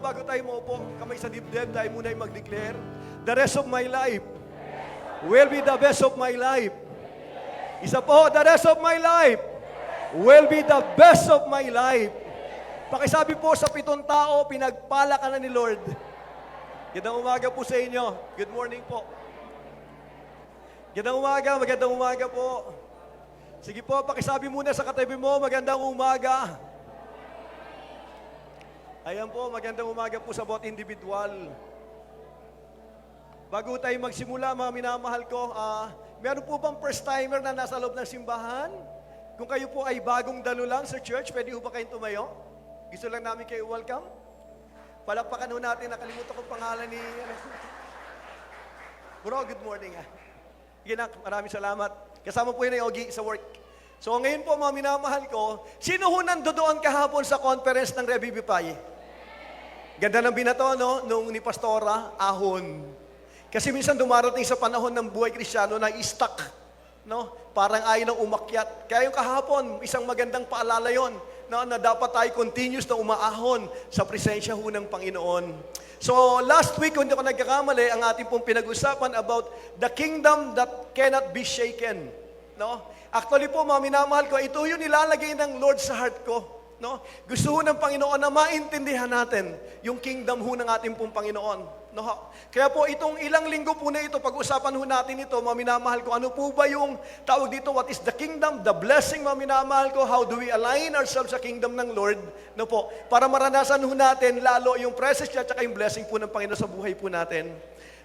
bago tayo maupo, kamay sa dibdib, tayo muna ay mag-declare, the rest of my life will be the best of my life. Isa po, the rest of my life will be the best of my life. Pakisabi po sa 7 tao, pinagpala ka na ni Lord. Gandang umaga po sa inyo. Good morning po. Magandang umaga po. Sige po, pakisabi muna sa katabi mo, magandang umaga. Ayan po, magandang umaga po sa bawat individual. Bago tayo magsimula, mga minamahal ko, meron po bang first-timer na nasa loob ng simbahan? Kung kayo po ay bagong dalo lang sa church, pwede po ba kayong tumayo? Gusto lang namin kayo welcome. Palakpakan ho natin, nakalimutan ko pangalan ni... Bro, good morning. Ginak, maraming salamat. Kasama po yun ay Ogie sa work. So ngayon po mga minamahal ko, sino ho nandoon kahapon sa conference ng Revivify? Ganda ng binato, no? Nung ni Pastora, ahon. Kasi minsan dumarating sa panahon ng buhay Kristiyano na stuck, no? Parang ayaw nang umakyat. Kaya yung kahapon, isang magandang paalala yon, no? Na dapat tayo continuous na umaahon sa presensya ho ng Panginoon. So last week, kung hindi ko nagkakamali, ang ating pong pinag-usapan about the kingdom that cannot be shaken. No? Actually po, mga minamahal ko, ito yung nilalagay ng Lord sa heart ko. No? Gusto ho ng Panginoon na maintindihan natin yung kingdom ho ng ating pong Panginoon. No? Kaya po itong ilang linggo po na ito, pag-usapan ho natin ito, mga minamahal ko, ano po ba yung tawag dito, what is the kingdom, the blessing, mga minamahal ko, how do we align ourselves sa kingdom ng Lord, no po, para maranasan ho natin lalo yung presence niya at yung blessing po ng Panginoon sa buhay po natin.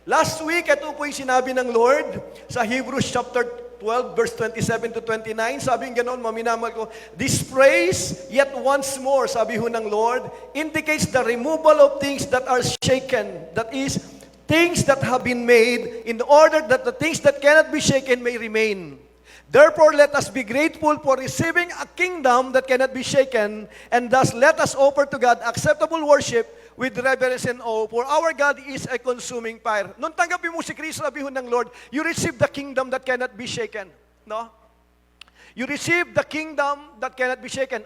Last week, ito po yung sinabi ng Lord sa Hebrews chapter 12, verse 27 to 29, sabi ng ganoon, maminamal ko, this phrase, yet once more, sabi ho ng Lord, indicates the removal of things that are shaken, that is, things that have been made, in order that the things that cannot be shaken may remain. Therefore, let us be grateful for receiving a kingdom that cannot be shaken, and thus let us offer to God acceptable worship with reverence and awe, for our God is a consuming fire. Nung tanggapin mo si Kristo, sabi ho ng Lord, you receive the kingdom that cannot be shaken. No? You receive the kingdom that cannot be shaken.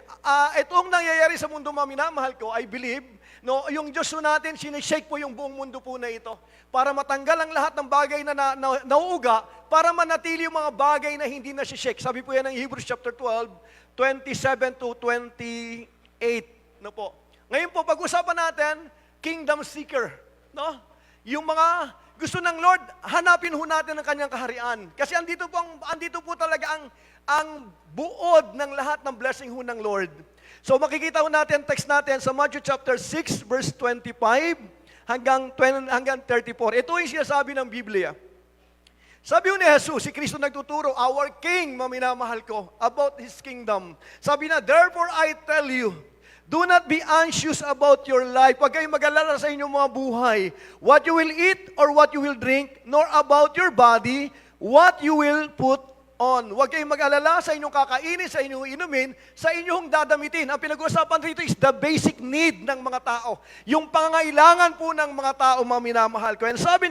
Itong nangyayari sa mundo, mga minamahal ko, I believe, no, yung Diyos natin, sinishake po yung buong mundo po na ito para matanggal ang lahat ng bagay na nauuga, para manatili yung mga bagay na hindi na shake. Sabi po yan ng Hebrews chapter 12, 27 to 28. No po. Ngayon po, pag-usapan natin, kingdom seeker. No? Yung mga gusto ng Lord, hanapin ho natin ang kanyang kaharian. Kasi andito po talaga ang buod ng lahat ng blessing ho ng Lord. So makikita ho natin, text natin sa Matthew chapter 6, verse 25 hanggang 34. Ito yung sinasabi ng Biblia. Sabi ho ni Jesus, si Kristo nagtuturo, our King, maminamahal ko, about His kingdom. Sabi na, therefore I tell you, do not be anxious about your life. Huwag kayong mag-alala sa inyong mga buhay. What you will eat or what you will drink, nor about your body, what you will put on. Huwag kayong mag-alala sa inyong kakainin, sa inyong inumin, sa inyong dadamitin. Ang pinag-uusapan rito is the basic need ng mga tao. Yung pangangailangan po ng mga tao, mga minamahal ko. And sabi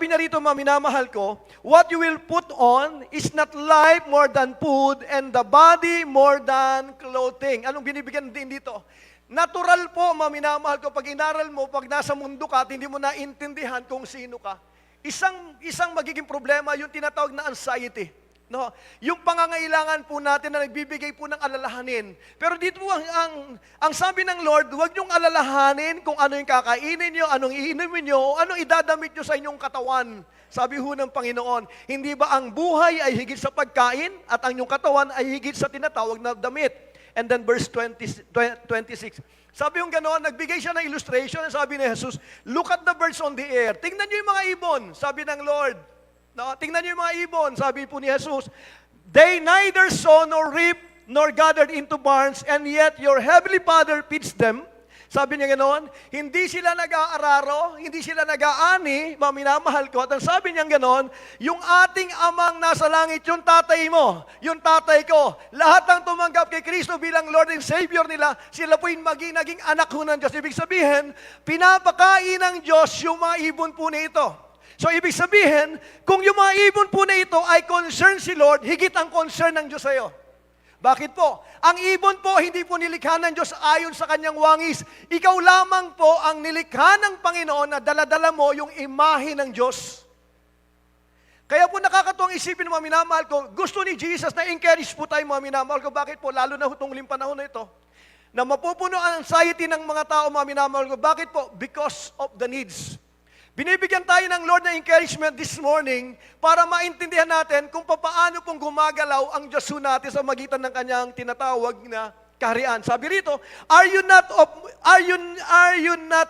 niya rito, mga minamahal ko, what you will put on is not life more than food and the body more than clothing. Anong binibigyan din dito? Natural po, mga minamahal ko, pag inaral mo, pag nasa mundo ka at hindi mo naintindihan kung sino ka, isang magiging problema yung tinatawag na anxiety. No, yung pangangailangan po natin na nagbibigay po ng alalahanin. Pero dito po ang sabi ng Lord, huwag niyong alalahanin kung ano yung kakainin niyo, anong iinumin niyo, anong idadamit niyo sa inyong katawan. Sabi ho ng Panginoon, hindi ba ang buhay ay higit sa pagkain at ang inyong katawan ay higit sa tinatawag na damit? And then verse 26. Sabi yung gano'n, nagbigay siya ng illustration, sabi ni Jesus, look at the birds on the air. Tingnan niyo yung mga ibon, sabi ng Lord. No, tingnan niyo yung mga ibon, sabi po ni Jesus, they neither sow nor reap nor gathered into barns, and yet your heavenly Father feeds them. Sabi niya ganoon, hindi sila nag-aararo, hindi sila nag-aani, maminamahal ko. At ang sabi niya ganoon, yung ating amang nasa langit, yung tatay mo, yung tatay ko, lahat ng tumanggap kay Kristo bilang Lord and Savior nila, sila po yung naging anak ho ng Diyos. Ibig sabihin, pinapakain ng Diyos yung mga ibon po na ito. So, ibig sabihin, kung yung mga ibon po na ito ay concern si Lord, higit ang concern ng Diyos sa'yo. Bakit po? Ang ibon po, hindi po nilikha ng Diyos ayon sa kanyang wangis. Ikaw lamang po ang nilikha ng Panginoon na daladala mo yung imahe ng Diyos. Kaya po nakakatuwang isipin, mga minamahal ko, gusto ni Jesus na encourage po tayo, mga minamahal ko. Bakit po? Lalo na itong huling panahon na ito, na mapupuno ang anxiety ng mga tao, mga minamahal ko. Bakit po? Because of the needs. Binibigyan tayo ng Lord na encouragement this morning para maintindihan natin kung paano pong gumagalaw ang Diyos natin sa magitan ng kanyang tinatawag na kaharian. Sabi rito, are you not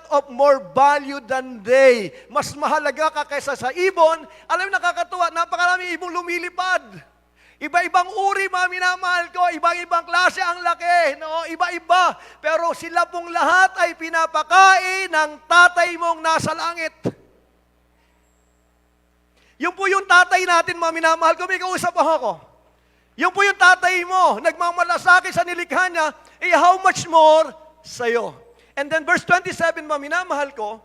of more value than they? Mas mahalaga ka kaysa sa ibon. Alam mo, nakakatuwa, napakaraming ibong lumilipad. Iba-ibang uri, mga minamahal ko, ibang-ibang klase ang laki, no? Iba-iba. Pero sila pong lahat ay pinapakain ng tatay mong nasa langit. Yung po yung tatay natin, mga minamahal ko, may kausap ako. Yung po yung tatay mo, nagmamalasakit sa nilikha niya, how much more sa'yo? And then verse 27, mga minamahal ko,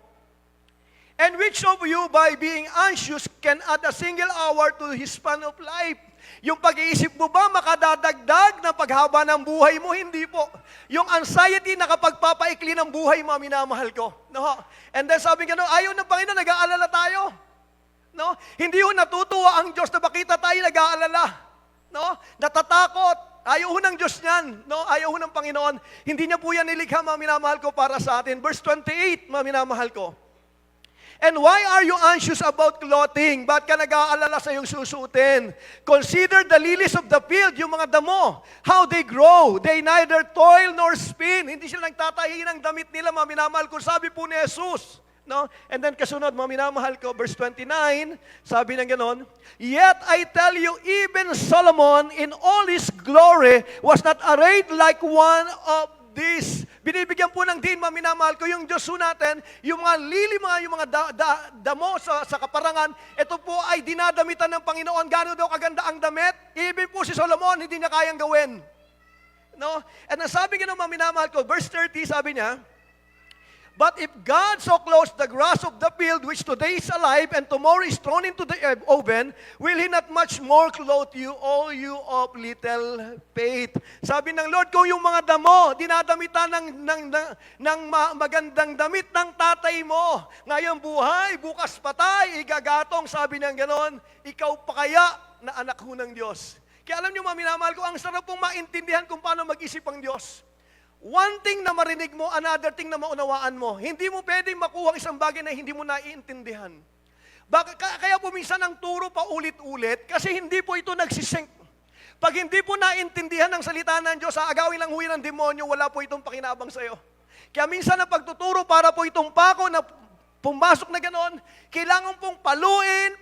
and which of you by being anxious can add a single hour to his span of life? Yung pag-iisip mo ba makadadagdag ng paghaba ng buhay mo? Hindi po. Yung anxiety nakapagpapaikli ng buhay, mga minamahal ko. No? And then sabi nga, ayaw ng Panginoon, nag-aalala tayo. No? Hindi ho natutuwa ang Diyos na makita tayo nag-aalala. No? Natatakot. Ayaw ho ng Diyos niyan. No? Ayaw ho ng Panginoon. Hindi niya po yan nilikha, mga minamahal ko, para sa atin. Verse 28, mga minamahal ko. And why are you anxious about clothing? Ba't ka nag-aalala sa iyong susuotin? Consider the lilies of the field, yung mga damo, how they grow. They neither toil nor spin. Hindi sila nagtatahi ng damit nila, mga minamahal ko. Sabi po ni Jesus. No? And then kasunod, mga minamahal ko, verse 29, sabi ng ganon, yet I tell you, even Solomon in all his glory was not arrayed like one of these. Binibigyan po ng din, mga minamahal ko, yung Diyos natin, yung mga lili, yung mga damo sa kaparangan, ito po ay dinadamitan ng Panginoon. Gano'n daw kaganda ang damit? Even po si Solomon, hindi niya kayang gawin. No? And ang sabi nga ng mga minamahal ko, verse 30, sabi niya, but if God so clothes the grass of the field, which today is alive and tomorrow is thrown into the oven, will He not much more clothe you, all you of little faith? Sabi ng Lord, kung yung mga damo, dinadamitan ng magandang damit ng tatay mo, ngayon buhay, bukas patay, igagatong, sabi ng ganon, ikaw pa kaya na anak ho ng Diyos? Kaya alam niyo, mga minamahal ko, ang sarap pong maintindihan kung paano mag-isip ang Diyos. One thing na marinig mo, another thing na maunawaan mo. Hindi mo pwedeng makuha isang bagay na hindi mo naiintindihan. Kaya po minsan ang turo pa ulit-ulit kasi hindi po ito nagsisync. Pag hindi po naintindihan ng salita ng Diyos, aagawin lang huwi ng demonyo, wala po itong pakinabang sa iyo. Kaya minsan ang pagtuturo para po itong pako na pumasok na ganon, kailangan pong paluin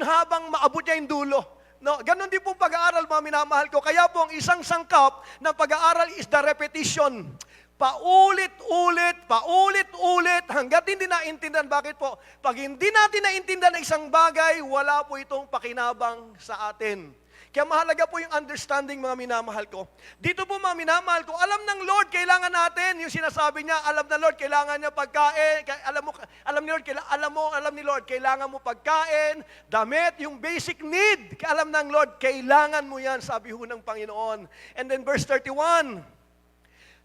habang maabot niya yung dulo. No, ganun din po pag-aaral, mga minamahal ko. Kaya po ang isang sangkap ng pag-aaral is the repetition. Paulit-ulit, hanggat hindi naintindihan. Bakit po? Pag hindi natin naintindihan ang isang bagay, wala po itong pakinabang sa atin. Kaya mahalaga po yung understanding, mga minamahal ko. Dito po, mga minamahal ko, alam ng Lord, kailangan natin, yung sinasabi niya, alam ng Lord, kailangan niya pagkain, alam ni Lord, kailangan mo pagkain, damit, yung basic need. Alam ng Lord, kailangan mo yan, sabi ho ng Panginoon. And then verse 31,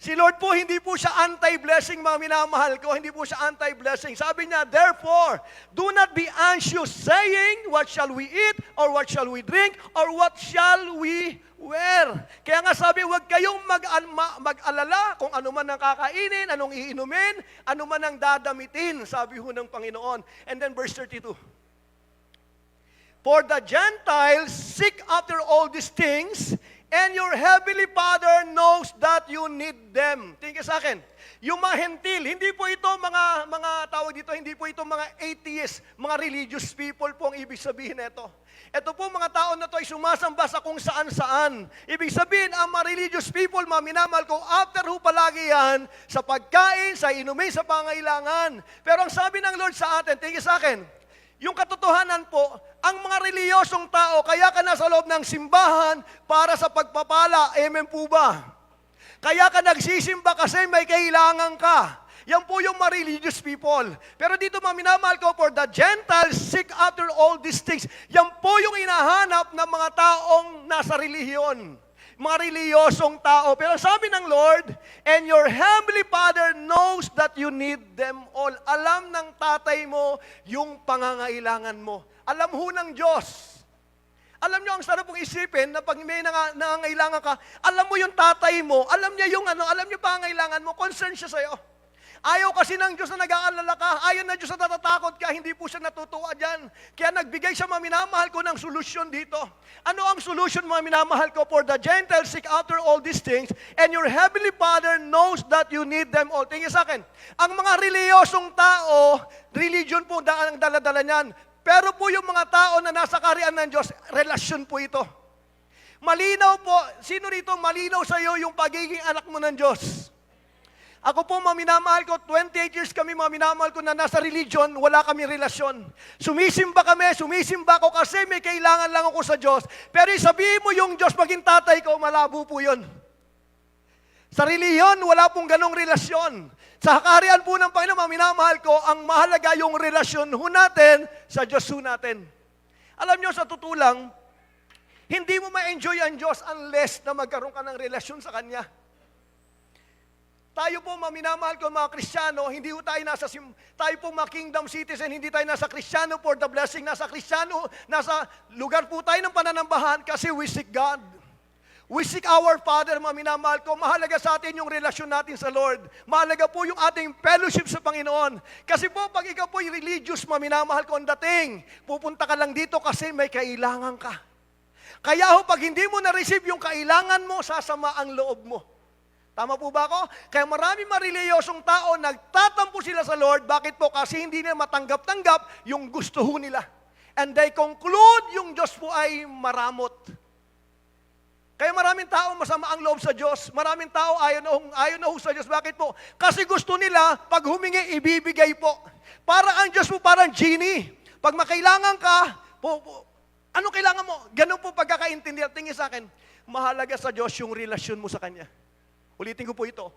si Lord po, hindi po siya anti-blessing, mga minamahal ko. Hindi po siya anti-blessing. Sabi niya, therefore, do not be anxious, saying, what shall we eat, or what shall we drink, or what shall we wear? Kaya nga sabi, huwag kayong mag-alala kung ano man ang kakainin, anong iinumin, ano man ang dadamitin, sabi ho ng Panginoon. And then verse 32. For the Gentiles seek after all these things, and your heavenly Father knows that you need them. Tingin sa akin, yung mga hentil, hindi po ito mga tawag dito, hindi po ito mga atheists, mga religious people po ang ibig sabihin nito. Ito po mga tao na ito ay sumasamba sa kung saan-saan. Ibig sabihin, ang mga religious people, mga minamahal ko, after ho palagi yan, sa pagkain, sa inumin, sa pangailangan. Pero ang sabi ng Lord sa atin, tingin sa akin, yung katotohanan po, ang mga reliyosong tao, kaya ka nasa loob ng simbahan para sa pagpapala. Amen po ba? Kaya ka nagsisimba kasi may kailangan ka. Yan po yung mga religious people. Pero dito mga minamahal ko, for the Gentiles seek after all these things. Yan po yung hinahanap ng mga taong nasa relihiyon. Mga reliyosong tao. Pero sabi ng Lord, and your heavenly Father knows that you need them all. Alam ng tatay mo yung pangangailangan mo. Alam ho ng Diyos. Alam nyo, ang sarap pong isipin na pag may nangangailangan ka, alam mo yung tatay mo, alam niya yung alam niya pangangailangan mo, concern siya sa'yo. Ayaw kasi ng Diyos na nag-aalala ka. Ayaw ng Diyos na natatakot ka. Hindi po siya natutuwa dyan. Kaya nagbigay siya, mga minamahal ko, ng solusyon dito. Ano ang solution, mga minamahal ko? For the Gentiles seek after all these things, and your heavenly Father knows that you need them all. Tingin sa akin, ang mga reliyosong tao, religion po ang daladala niyan. Pero po yung mga tao na nasa kaharian ng Diyos, relasyon po ito. Malinaw po, sino rito malinaw sa iyo yung pagiging anak mo ng Diyos? Ako po, mga minamahal ko, 28 years kami, mga minamahal ko na nasa religion, wala kami relasyon. Sumisimba ako kasi may kailangan lang ako sa Diyos. Pero sabihin mo yung Diyos maging tatay ko, malabo po yun. Sa reliyon, wala pong ganong relasyon. Sa kaharian po ng Panginoon, mga minamahal ko, ang mahalaga yung relasyon ho natin sa Diyos ho natin. Alam nyo, sa tutulang, hindi mo ma-enjoy ang Diyos unless na magkaroon ka ng relasyon sa Kanya. Tayo po, minamahal ko mga Kristiyano, hindi po tayo tayo po mga kingdom citizen, hindi tayo nasa Kristiyano for the blessing, nasa Kristiyano, nasa lugar po tayo ng pananambahan kasi we seek God. We seek our Father, mga minamahal ko. Mahalaga sa atin yung relasyon natin sa Lord. Mahalaga po yung ating fellowship sa Panginoon. Kasi po, pag ikaw po yung religious, mga minamahal ko, ang dating, pupunta ka lang dito kasi may kailangan ka. Kaya ho, pag hindi mo na-receive yung kailangan mo, sasama ang loob mo. Tama po ba ako? Kaya maraming mareliyosong tao, nagtatampo sila sa Lord. Bakit po? Kasi hindi nila matanggap-tanggap yung gusto ho nila. And they conclude yung Diyos po ay maramot. Kaya maraming tao masama ang loob sa Diyos. Maraming tao ayaw na ho sa Diyos. Bakit po? Kasi gusto nila, pag humingi, ibibigay po. Para ang Diyos po, parang genie. Pag makailangan ka, ano kailangan mo? Ganun po pagkakaintindi. Tingin sa akin, mahalaga sa Diyos yung relasyon mo sa Kanya. Ulitin ko po ito.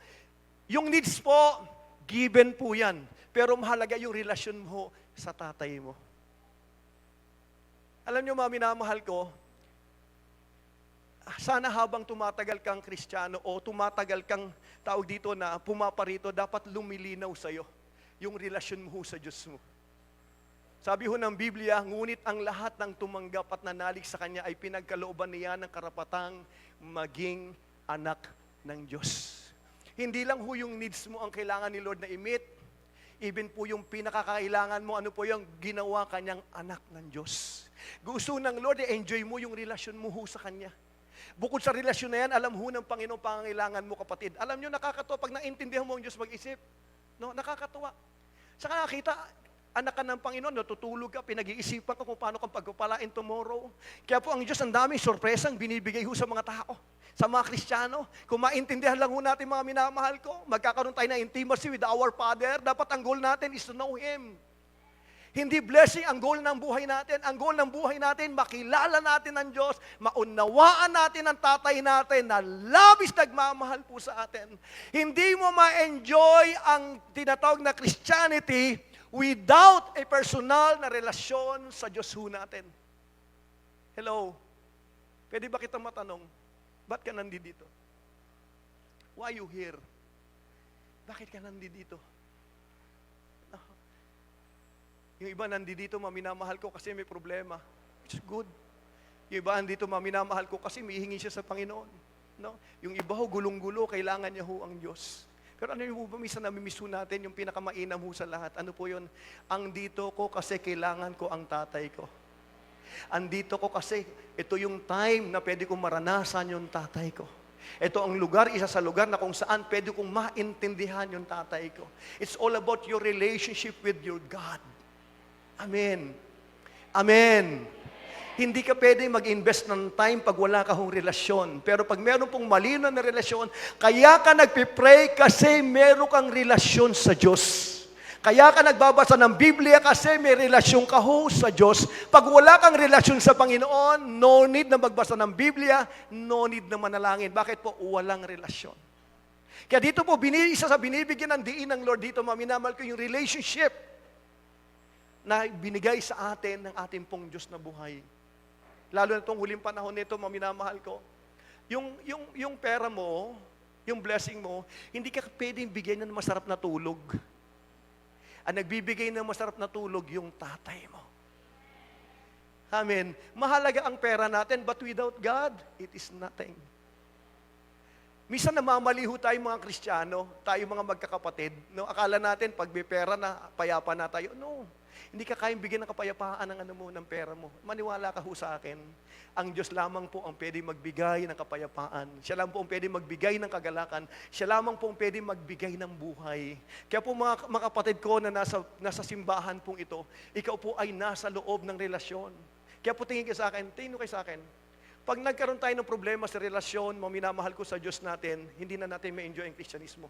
Yung needs po, given po yan. Pero mahalaga yung relasyon mo sa tatay mo. Alam niyo, mga minamahal ko, sana habang tumatagal kang Kristiyano o tumatagal kang tawag dito na pumaparito, dapat lumilinaw sa'yo yung relasyon mo sa Diyos mo. Sabi ho ng Biblia, ngunit ang lahat ng tumanggap at nanalig sa Kanya ay pinagkalooban niya ng karapatang maging anak ng Diyos. Hindi lang ho yung needs mo ang kailangan ni Lord na i-meet, even po yung pinakakailangan mo, ano po yung ginawa Kanyang anak ng Diyos. Gusto ng Lord, enjoy mo yung relasyon mo ho sa Kanya. Bukod sa relasyon na yan, alam ho ng Panginoon pangangailangan mo, kapatid. Alam nyo, nakakatuwa pag naintindihan mo ang Diyos mag-isip. No, nakakatuwa. Saka nakakita, anak ka ng Panginoon, natutulog ka, pinag-iisipan ka kung paano kang pagpapalain tomorrow. Kaya po ang Diyos, ang daming sorpresang binibigay ho sa mga tao, sa mga Kristiyano. Kung maintindihan lang ho natin, mga minamahal ko, magkakaroon tayo ng intimacy with our Father. Dapat ang goal natin is to know Him. Hindi blessing ang goal ng buhay natin. Ang goal ng buhay natin, makilala natin ang Diyos, maunawaan natin ang tatay natin na labis nagmamahal po sa atin. Hindi mo ma-enjoy ang tinatawag na Christianity without a personal na relasyon sa Diyos ho natin. Hello? Pwede ba kita matanong, ba't ka nandito? Why you here? Bakit ka nandito? Yung iba nandito, maminamahal ko kasi may problema. It's good. Yung iba nandito, maminamahal ko kasi may hihingi siya sa Panginoon. No? Yung iba ho, gulong-gulo, kailangan niya ho ang Diyos. Pero ano yung ba, minsan namimiss ho natin, yung pinakamainam ho sa lahat. Ano po yun? Andito ko kasi kailangan ko ang tatay ko. Andito ko kasi ito yung time na pwede kong maranasan yung tatay ko. Ito ang lugar, isa sa lugar na kung saan pwede kong maintindihan yung tatay ko. It's all about your relationship with your God. Amen. Amen. Hindi ka pwede mag-invest ng time pag wala ka hong relasyon. Pero pag meron pong malinaw na relasyon, kaya ka nagpipray kasi meron kang relasyon sa Diyos. Kaya ka nagbabasa ng Biblia kasi may relasyon ka ho sa Diyos. Pag wala kang relasyon sa Panginoon, no need na magbasa ng Biblia, no need na manalangin. Bakit po? Walang relasyon. Kaya dito po, isa sa binibigyan ng diin ng Lord dito, maminamal ko yung relationship na binigay sa atin ng ating pong Diyos na buhay. Lalo na itong huling panahon nito, maminamahal ko, yung pera mo, yung blessing mo, hindi ka pwedeng bigyan ng masarap na tulog. Ang nagbibigay ng masarap na tulog, yung tatay mo. Amen. Mahalaga ang pera natin, but without God, it is nothing. Minsan namamaliho tayo mga Kristiyano, tayo mga magkakapatid. No? Akala natin, pag may pera na, payapa na tayo. No. Hindi ka kayang bigyan ng kapayapaan ng pera mo. Maniwala ka ho sa akin. Ang Diyos lamang po ang pwede magbigay ng kapayapaan. Siya lang po ang pwede magbigay ng kagalakan. Siya lamang po ang pwede magbigay ng buhay. Kaya po mga kapatid ko na nasa simbahan pong ito, ikaw po ay nasa loob ng relasyon. Kaya po tingin kayo sa akin, pag nagkaroon tayo ng problema sa relasyon, minamahal ko sa Diyos natin, hindi na natin ma-enjoy ang Kristyanismo.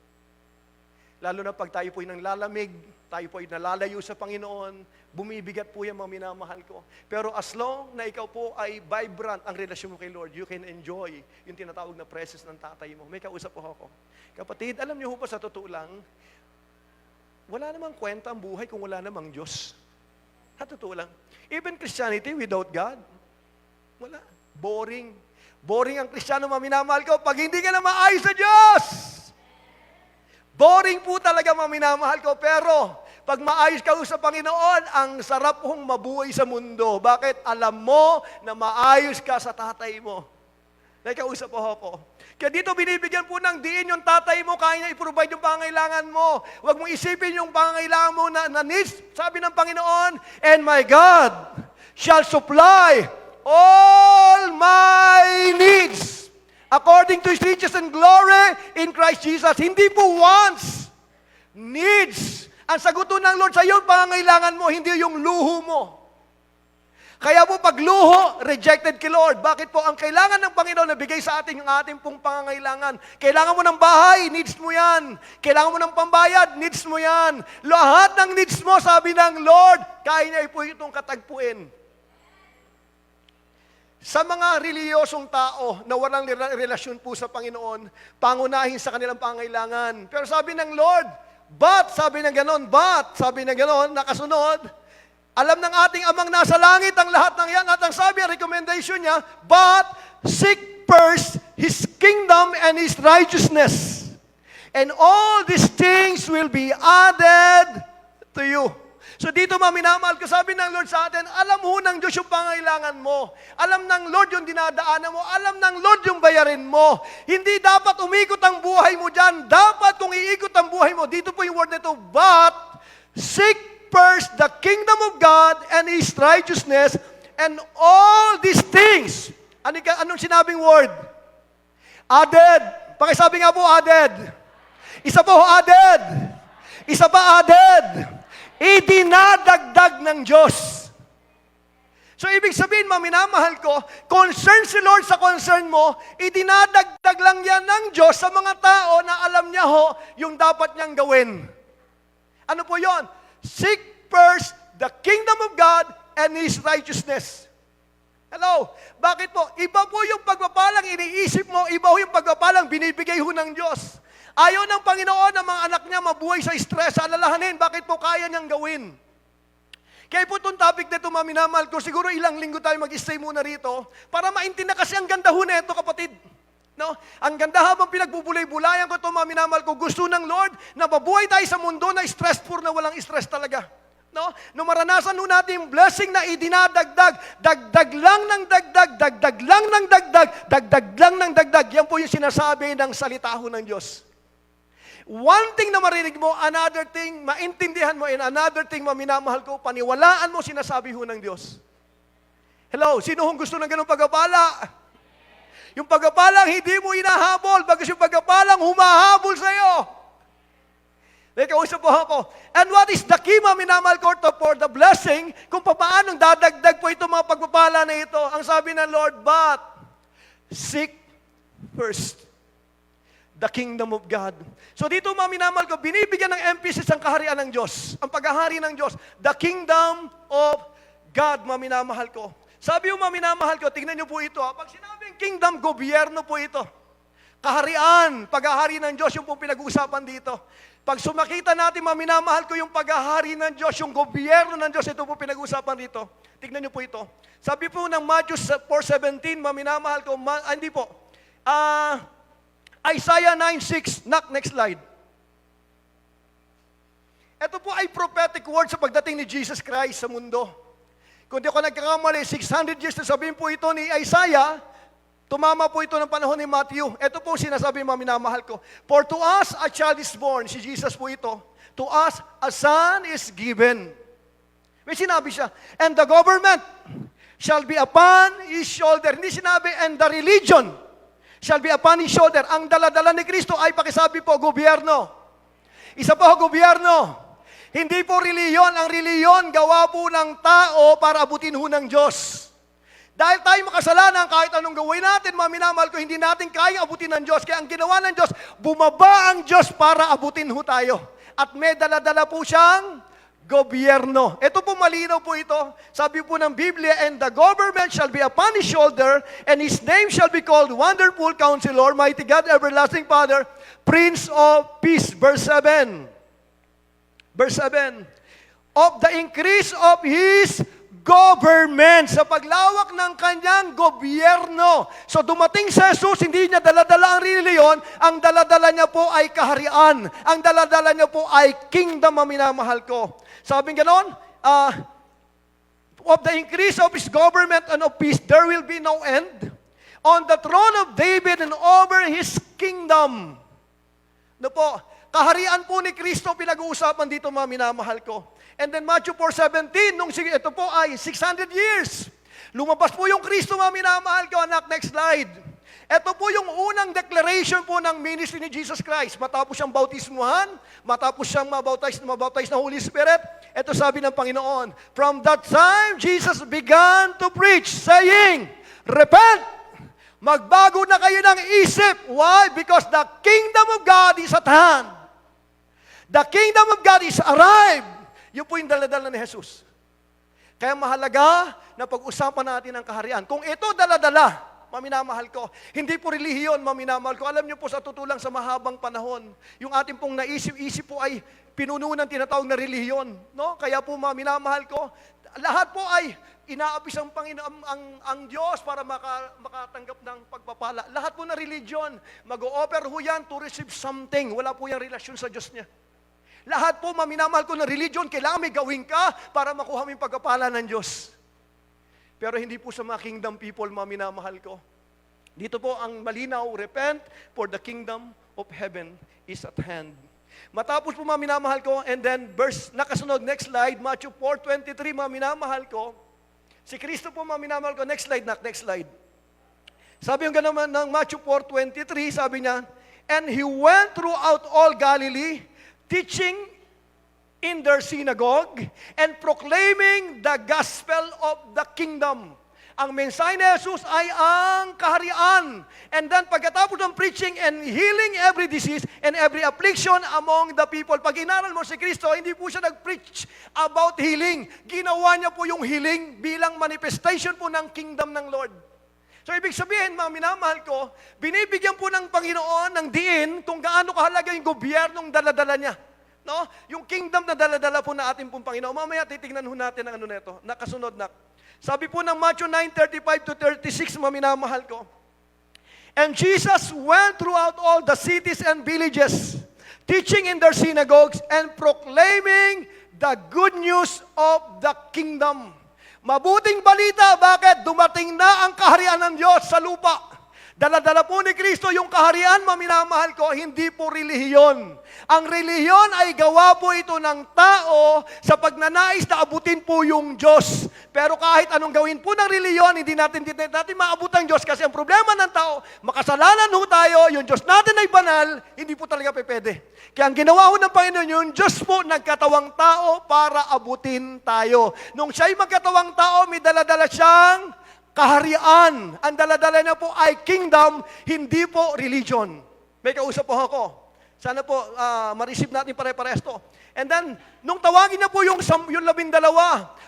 Lalo na pag tayo po ay nanglalamig, tayo po ay nalalayo sa Panginoon, bumibigat po yan, minamahal ko. Pero as long na ikaw po ay vibrant ang relasyon mo kay Lord, you can enjoy yung tinatawag na presence ng tatay mo. May kausap po ako. Kapatid, alam niyo po sa totoo lang, wala namang kwenta ang buhay kung wala namang Diyos. At totoo lang. Even Christianity without God, wala. Boring. Boring ang Kristiyano, minamahal ko, pag hindi ka na maayos sa Diyos. Boring po talaga, minamahal ko. Pero, pag maayos ka sa Panginoon, ang sarap hong mabuhay sa mundo. Bakit? Alam mo na maayos ka sa tatay mo. Nakausap po ako. Kaya dito binibigyan po ng diin yung tatay mo, kaya niya i-provide yung pangangailangan mo. Huwag mong isipin yung pangangailangan mo na needs. Sabi ng Panginoon, and my God shall supply all my needs according to His riches and glory in Christ Jesus. Hindi po wants, needs. Ang saguto ng Lord sa iyo, pangangailangan mo, hindi yung luho mo. Kaya po pag luho, rejected kay Lord. Bakit po? Ang kailangan ng Panginoon na bigay sa atin yung ating pong pangangailangan. Kailangan mo ng bahay, needs mo yan. Kailangan mo ng pambayad, needs mo yan. Lahat ng needs mo, sabi ng Lord, kaya niya po itong katagpuin. Sa mga reliyosong tao na walang relasyon po sa Panginoon, pangunahin sa kanilang pangangailangan. Pero sabi ng Lord, sabi ng ganon, nakasunod, alam ng ating amang nasa langit ang lahat ng yan at ang sabi, recommendation niya, but seek first His kingdom and His righteousness. And all these things will be added to you. So dito minamahal ko, sabi ng Lord sa atin, alam mo ng Diyos yung pangailangan mo. Alam ng Lord yung dinadaanan mo. Alam ng Lord yung bayarin mo. Hindi dapat umikot ang buhay mo dyan. Dapat kung iikot ang buhay mo, dito po yung word nito, but seek first the kingdom of God and His righteousness, and all these things. Anong sinabing word? Added. Pakisabi nga po, added. Isa po, added. Isa pa, added. Idinadagdag ng Diyos. So, ibig sabihin, minamahal ko, concern si Lord sa concern mo, idinadagdag lang yan ng Diyos sa mga tao na alam niya yung dapat niyang gawin. Ano po yon? Seek first the kingdom of God and His righteousness. Hello? Bakit po? Iba po yung pagpapalang iniisip mo, iba po yung pagpapalang binibigay ho ng Diyos. Ayaw ng Panginoon na mga anak niya mabuhay sa stress, sa alalahanin. Bakit po kaya niyang gawin? Kaya po itong topic na ito, minamahal ko, siguro ilang linggo tayo mag-stay muna rito para maintindihan kasi ang ganda ho na ito, kapatid. No? Ang ganda habang pinagbubulay-bulayan ko ito, minamahal ko, gusto ng Lord na mabuhay tayo sa mundo na stressful, na walang stress talaga. No? Nung maranasan nun natin yung blessing na idinadagdag, dagdag lang ng dagdag, dagdag lang ng dagdag, dagdag lang ng dagdag. Yan po yung sinasabi ng salita ho ng Diyos. One thing na marinig mo, another thing, maintindihan mo, and another thing, minamahal ko, paniwalaan mo sinasabi ho ng Diyos. Hello, sino hong gusto ng ganung pagpapala? Yung pagpapalang hindi mo inahabol, bagos yung pagpapalang humahabol sa iyo. May kausap po ako. And what is the key, minamahal ko, for the blessing, kung paano dadagdag po ito mga pagpapala na ito? Ang sabi ng Lord, but seek first the kingdom of God. So dito, minamahal ko, binibigyan ng emphasis ang kaharian ng Diyos, ang paghahari ng Diyos, the kingdom of God, minamahal ko. Sabi yung minamahal ko, tingnan niyo po ito. Pag sinabing kingdom, gobyerno po ito. Kaharian, paghahari ng Diyos, yung pong pinag-uusapan dito. Pag sumakita natin, mga minamahal ko, yung paghahari ng Diyos, yung gobyerno ng Diyos, ito po pinag-uusapan dito. Tignan niyo po ito. Sabi po ng Matthew 4:17, mga minamahal ko, hindi po. Isaiah 9:6, next slide. Ito po ay prophetic word sa pagdating ni Jesus Christ sa mundo. Kung di ako nagkakamali, 600 years na sabihin po ito ni Isaiah, tumama po ito ng panahon ni Matthew. Ito po sinasabi, mga minamahal ko. For to us a child is born. Si Jesus po ito. To us a son is given. May sinabi siya. And the government shall be upon his shoulder. Hindi sinabi, and the religion shall be upon his shoulder. Ang daladala ni Kristo ay pakisabi po, gobyerno. Isa po, gobyerno. Hindi po reliyon. Ang reliyon, gawa po ng tao para abutin ho ng Diyos. Dahil tayo makasalanan, kahit anong gawin natin, mga minamahal ko, hindi natin kaya abutin ng Diyos. Kaya ang ginawa ng Diyos, bumaba ang Diyos para abutin ho tayo. At may daladala po siyang gobyerno. Ito po malinaw po ito. Sabi po ng Biblia, and the government shall be upon his shoulder, and his name shall be called Wonderful Counselor, Mighty God, Everlasting Father, Prince of Peace. Verse 7. Verse 7. Of the increase of his government, sa paglawak ng kanyang gobyerno. So dumating sa Jesus, hindi niya daladala ang reliyon, ang daladala niya po ay kaharian. Ang daladala niya po ay kingdom, ang minamahal ko. Sabi ganon, of the increase of his government and of peace, there will be no end. On the throne of David and over his kingdom. No po, kaharian po ni Kristo pinag-uusapan dito, mga minamahal ko. And then Matthew 4:17, ito po ay 600 years. Lumabas po yung Kristo, mga minamahal ko. Anak, next slide. Ito po yung unang declaration po ng ministry ni Jesus Christ. Matapos siyang bautismuhan, matapos siyang mabaptize ng Holy Spirit, ito sabi ng Panginoon, from that time, Jesus began to preach, saying, repent! Magbago na kayo ng isip. Why? Because the kingdom of God is at hand. The kingdom of God is arrived. Yun po yung daladala ni Jesus. Kaya mahalaga na pag-usapan natin ang kaharian. Kung ito daladala, maminamahal ko, hindi po relihiyon, maminamahal ko. Alam niyo po sa tutulang sa mahabang panahon, yung ating pong naisip-isip po ay pinuno ng tinatawag na relihiyon. No? Kaya po maminamahal ko, lahat po ay inaabis ang Panginoon, ang Diyos para makatanggap ng pagpapala. Lahat po na religion, mag-o-offer ho yan to receive something. Wala po yung relasyon sa Diyos niya. Lahat po, maminamahal ko na religion, kailangan may gawin ka para makuha mo yung pagpapala ng Diyos. Pero hindi po sa mga kingdom people, maminamahal ko. Dito po ang malinaw, repent, for the kingdom of heaven is at hand. Matapos po, maminamahal ko, and then verse, nakasunod, next slide, Matthew 4:23, maminamahal ko, si Kristo po, maminamahal ko, next slide, next slide. Sabi yung gano'n ng Matthew 4:23, sabi niya, and he went throughout all Galilee, teaching in their synagogue and proclaiming the gospel of the kingdom. Ang mensahe ni Jesus ay ang kaharian. And then pagkatapos ng preaching and healing every disease and every affliction among the people. Pag inaral mo si Kristo, hindi po siya nag-preach about healing. Ginawa niya po yung healing bilang manifestation po ng kingdom ng Lord. So ibig sabihin, mga minamahal ko, binibigyan po ng Panginoon ng diin kung gaano kahalaga yung gobyernong daladala niya. No? Yung kingdom na daladala po na ating pong Panginoon. Mamaya titingnan ho natin ang ano nito. Nakasunod na. Sabi po ng Matthew 9:35-36, mga minamahal ko. And Jesus went throughout all the cities and villages, teaching in their synagogues and proclaiming the good news of the kingdom. Mabuting balita, bakit? Dumating na ang kaharian ng Diyos sa lupa. Dala-dala po ni Kristo yung kaharian, maminamahal ko, hindi po relihiyon. Ang relihiyon ay gawa po ito ng tao sa pagnanais na abutin po yung Diyos. Pero kahit anong gawin po ng relihiyon, hindi natin maabot ang Diyos kasi ang problema ng tao, makasalanan ho tayo, yung Diyos natin ay banal, hindi po talaga pwede. Kaya ang ginawa ho ng Panginoon, yung Diyos po nagkatawang tao para abutin tayo. Nung siya'y magkatawang tao, may daladala siyang kaharian. Ang daladala niya po ay kingdom, hindi po religion. May kausap po ako. Sana po ma-receive natin pare-parehas to. And then, nung tawagin niya po yung 12,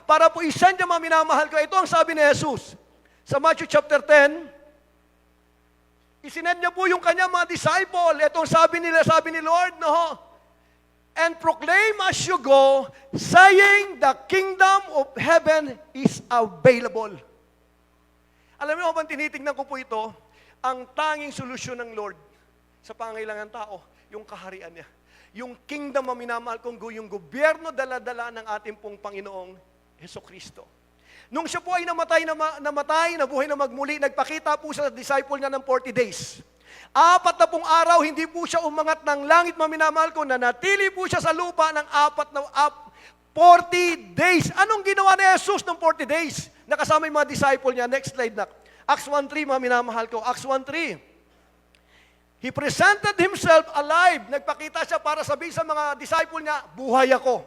para po isend niya, mga minamahal ko, ito ang sabi ni Jesus. Sa Matthew chapter 10, Isinend niya po yung kanyang mga disciple. Itong sabi ni Lord, no? And proclaim as you go, saying the kingdom of heaven is available. Alam niyo, habang tinitingnan ko po ito, ang tanging solusyon ng Lord sa pangailangan tao, yung kaharian niya. Yung kingdom na minamahal kong yung gobyerno dala-dala ng ating pong Panginoong Hesukristo. Nung siya po ay namatay, nabuhay na magmuli, nagpakita po sa disciple niya ng 40 days. 40 araw, hindi po siya umangat ng langit, maminamahal ko, nanatili po siya sa lupa ng 40 days. Anong ginawa ni Jesus ng 40 days? Nakasama yung mga disciple niya. Next slide na. Acts 1:3, maminamahal ko. Acts 1:3. He presented himself alive. Nagpakita siya para sabihin sa mga disciple niya, buhay ako.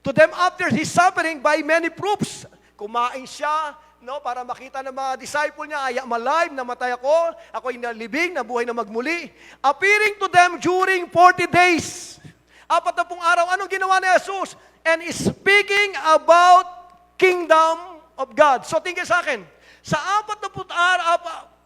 To them after his suffering by many proofs. Kumain siya, no, para makita ng mga disciple niya, I am alive, namatay ako, ako'y nalibing, nabuhay na magmuli. Appearing to them during 40 days. 40 araw, anong ginawa ni Jesus? And speaking about kingdom of God. So tingin sa akin, sa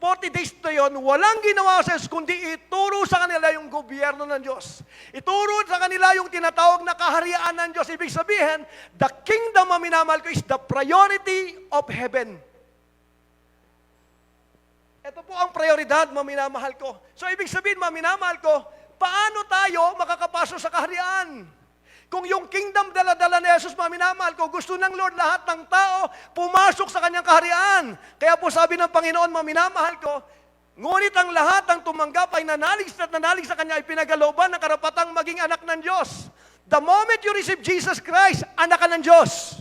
40 days na yun, walang ginawa sa Jesus, kundi ituro sa kanila yung gobyerno ng Diyos. Ituro sa kanila yung tinatawag na kaharian ng Diyos. Ibig sabihin, the kingdom na minamahal ko is the priority of heaven. Ito po ang prioridad, maminamahal ko. So, ibig sabihin, maminamahal ko, paano tayo makakapasok sa kaharian? Kung yung kingdom dala-dala ni Jesus, maminamahal ko, gusto ng Lord lahat ng tao pumasok sa kanyang kaharian. Kaya po sabi ng Panginoon, maminamahal ko, ngunit ang lahat ng tumanggap ay nanalig sa kanya ay pinagkalooban ng karapatang maging anak ng Diyos. The moment you receive Jesus Christ, anak ka ng Diyos.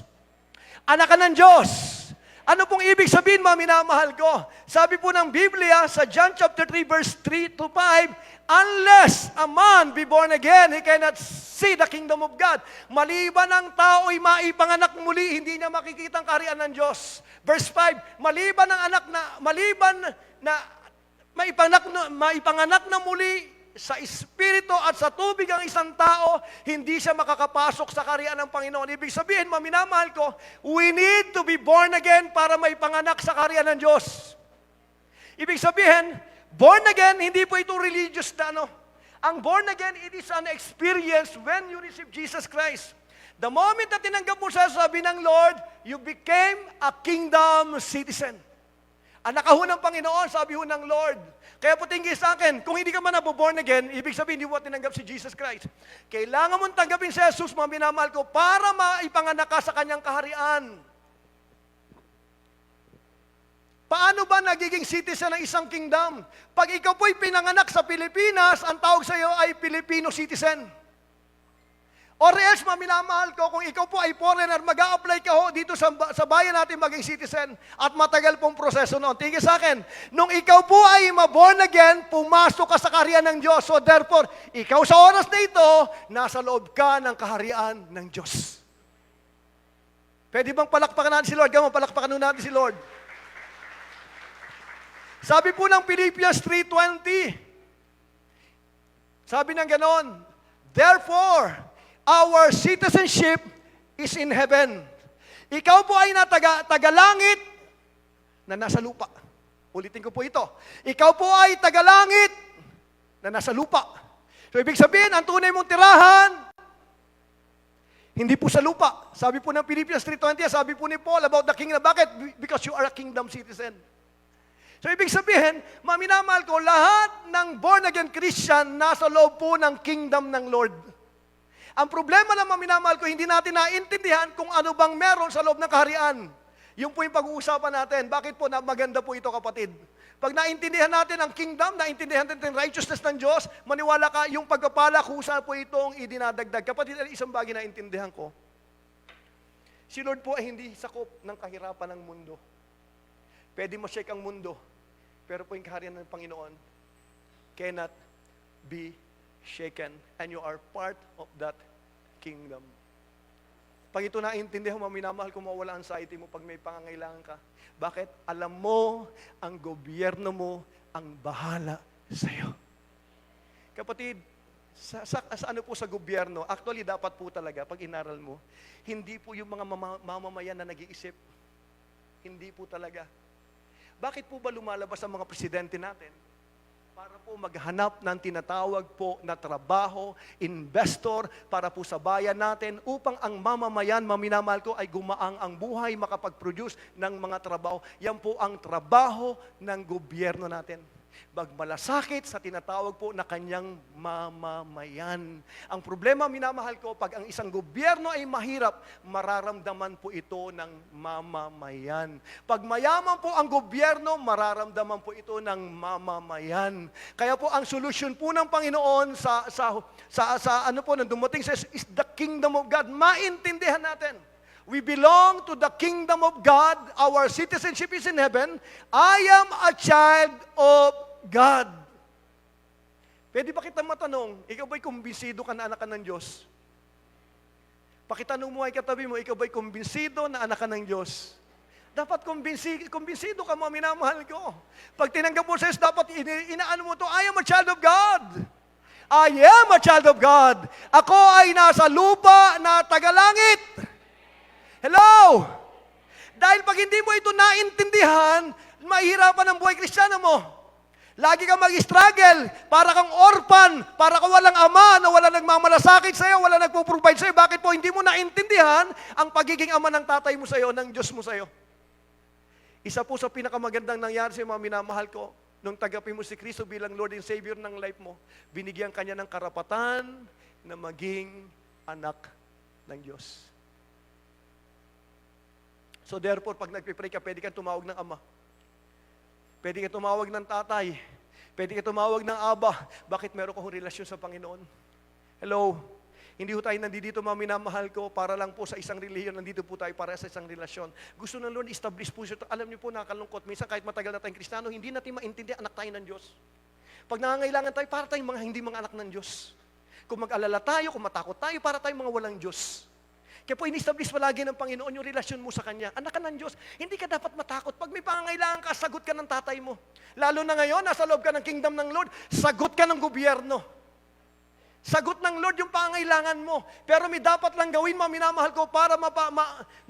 Anak ka ng Diyos. Ano pong ibig sabihin, maminamahal ko? Sabi po ng Biblia sa John chapter 3 verse 3 to 5, unless a man be born again, he cannot see the kingdom of God. Maliban ang tao'y maipanganak muli, hindi niya makikita ang kaharian ng Diyos. Verse 5, maliban na maipanganak na muli sa Espiritu at sa tubig ang isang tao, hindi siya makakapasok sa kaharian ng Panginoon. Ibig sabihin, maminamahal ko, we need to be born again para maipanganak sa kaharian ng Diyos. Ibig sabihin, born again, hindi po ito religious na ano. Ang born again, it is an experience when you receive Jesus Christ. The moment na tinanggap mo siya, sabi ng Lord, you became a kingdom citizen. Anak ka ho ng Panginoon, sabi ho ng Lord. Kaya po tingin sa akin, kung hindi ka man born again, ibig sabihin, hindi mo tinanggap si Jesus Christ. Kailangan mong tanggapin si Jesus, mga minamahal ko, para maipanganak ka sa kanyang kaharian. Paano ba nagiging citizen ng isang kingdom? Pag ikaw po'y pinanganak sa Pilipinas, ang tawag sa iyo ay Filipino citizen. Or else, maminamahal ko, kung ikaw po ay foreigner, mag-a-apply ka ho dito sa bayan natin maging citizen at matagal pong proseso noon. Tingin sa akin, nung ikaw po ay ma-born again, pumasok ka sa kaharian ng Diyos. So therefore, ikaw sa oras na ito, nasa loob ka ng kaharian ng Diyos. Pwede bang palakpakan natin si Lord? Gawin, palakpakan natin si Lord. Sabi po ng Philippians 3:20, sabi ng ganon, therefore, our citizenship is in heaven. Ikaw po ay tagalangit na nasa lupa. Ulitin ko po ito. Ikaw po ay tagalangit na nasa lupa. So, ibig sabihin, ang tunay mong tirahan, hindi po sa lupa. Sabi po ng Philippians 3:20, sabi po ni Paul about the kingdom. Bakit? Because you are a kingdom citizen. So, ibig sabihin, maminamahal ko, lahat ng born-again Christian nasa loob po ng kingdom ng Lord. Ang problema na maminamahal ko, hindi natin naintindihan kung ano bang meron sa loob ng kaharian. Yung po yung pag-uusapan natin. Bakit po maganda po ito, kapatid? Pag naintindihan natin ang kingdom, naintindihan natin ang righteousness ng Diyos, maniwala ka, yung pagpapala, kusa po itong idinadagdag. Kapatid, isang bagay na intindihan ko. Si Lord po ay hindi sakop ng kahirapan ng mundo. Pwede mo shake ang mundo, pero po yung kaharian ng Panginoon cannot be shaken, and you are part of that kingdom. Pag ito naintindihan mo, minamahal ko, mawala anxiety mo pag may pangangailangan ka. Bakit? Alam mo, ang gobyerno mo ang bahala sa iyo. Kapatid, sa ano po sa gobyerno, actually dapat po talaga, pag inaral mo, hindi po yung mga mamamayan na nag-iisip. Hindi po talaga. Bakit po ba lumalabas ang mga presidente natin? para po maghanap ng tinatawag po na trabaho, investor, para po sa bayan natin, upang ang mamamayan, maminamahal ko, ay gumaang ang buhay, makapag-produce ng mga trabaho. Yan po ang trabaho ng gobyerno natin. Magmalasakit sa tinatawag po na kanyang mamamayan. Ang problema, minamahal ko, pag ang isang gobyerno ay mahirap, mararamdaman po ito ng mamamayan. Pag mayaman po ang gobyerno, mararamdaman po ito ng mamamayan. Kaya po ang solusyon po ng Panginoon sa ano po nang dumating sa is the kingdom of God. Maintindihan natin. We belong to the kingdom of God. Our citizenship is in heaven. I am a child of God. Pwede ba kita matanong, ikaw ba'y kumbinsido ka na anak ka ng Diyos? Pakitanong mo ay katabi mo, ikaw ba'y kumbinsido na anak ka ng Diyos? Dapat kumbinsido ka, mga minamahal ko. Pag tinanggap mo sa Diyos, dapat inaano mo to, I am a child of God. I am a child of God. Ako ay nasa lupa na tagalangit. Hello! Dahil pag hindi mo ito naintindihan, mahirapan ang buhay Kristiyano mo. Lagi kang mag-struggle, para kang orphan, para kang walang ama na wala nagmamalasakit sa'yo, wala nagpo-provide sa'yo. Bakit po hindi mo naintindihan ang pagiging ama ng tatay mo sa'yo, ng Diyos mo sa'yo? Isa po sa pinakamagandang nangyari sa mga minamahal ko, nung tagapin mo si Kristo bilang Lord and Savior ng life mo, binigyan kanya ng karapatan na maging anak ng Diyos. So therefore, pag nagpipray ka, pwede kang tumawag ng ama. Pwede ka tumawag ng tatay. Pwede ka tumawag ng aba. Bakit meron kang relasyon sa Panginoon? Hello? Hindi po tayo nandito, mga minamahal ko, para lang po sa isang relihiyon. Nandito po tayo para sa isang relasyon. Gusto ng Lord, establish po siya. Alam niyo po, nakakalungkot. Minsan kahit matagal na tayong Kristiyano, hindi natin maintindihan anak tayo ng Diyos. Pag nangangailangan tayo, para tayong mga hindi mga anak ng Diyos. Kung mag-alala tayo, kung matakot tayo, para tayong mga walang Diyos. Kaya po, in-establish palagi ng Panginoon yung relasyon mo sa Kanya. Anak ka ng Diyos, hindi ka dapat matakot. Pag may pangangailangan ka, sagot ka ng tatay mo. Lalo na ngayon, nasa loob ka ng kingdom ng Lord, sagot ka ng gobyerno. Sagot ng Lord yung pangangailangan mo. Pero may dapat lang gawin, minamahal ko, para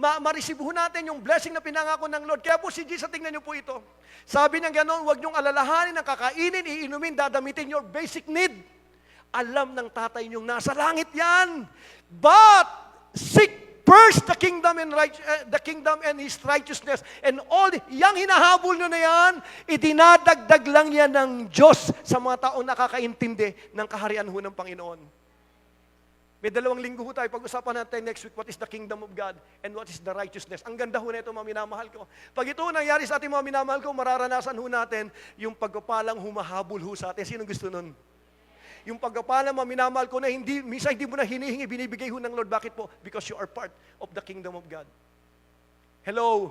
ma-receive natin yung blessing na pinangako ng Lord. Kaya po si Jesus, tingnan niyo po ito. Sabi niya gano'n, huwag niyong alalahanin ang kakainin, iinumin, dadamitin your basic need. Alam ng tatay niyong nasa langit yan. But seek first the kingdom and His righteousness, and all yang hinahabol nyo na yan, idinadagdag lang yan ng Diyos sa mga taong nakakaintindi ng kaharian ho ng Panginoon. May 2 linggo ho tayo, pag-usapan natin next week, what is the kingdom of God and what is the righteousness. Ang ganda ho na ito, mga minamahal ko. Pag ito nangyari sa ating mga minamahal ko, mararanasan ho natin yung pagpapalang humahabol ho sa atin. Sino gusto nun? Yung pagkapalang minamahal ko na minsan hindi mo na hinihingi, binibigay ho ng Lord. Bakit po? Because you are part of the kingdom of God. Hello?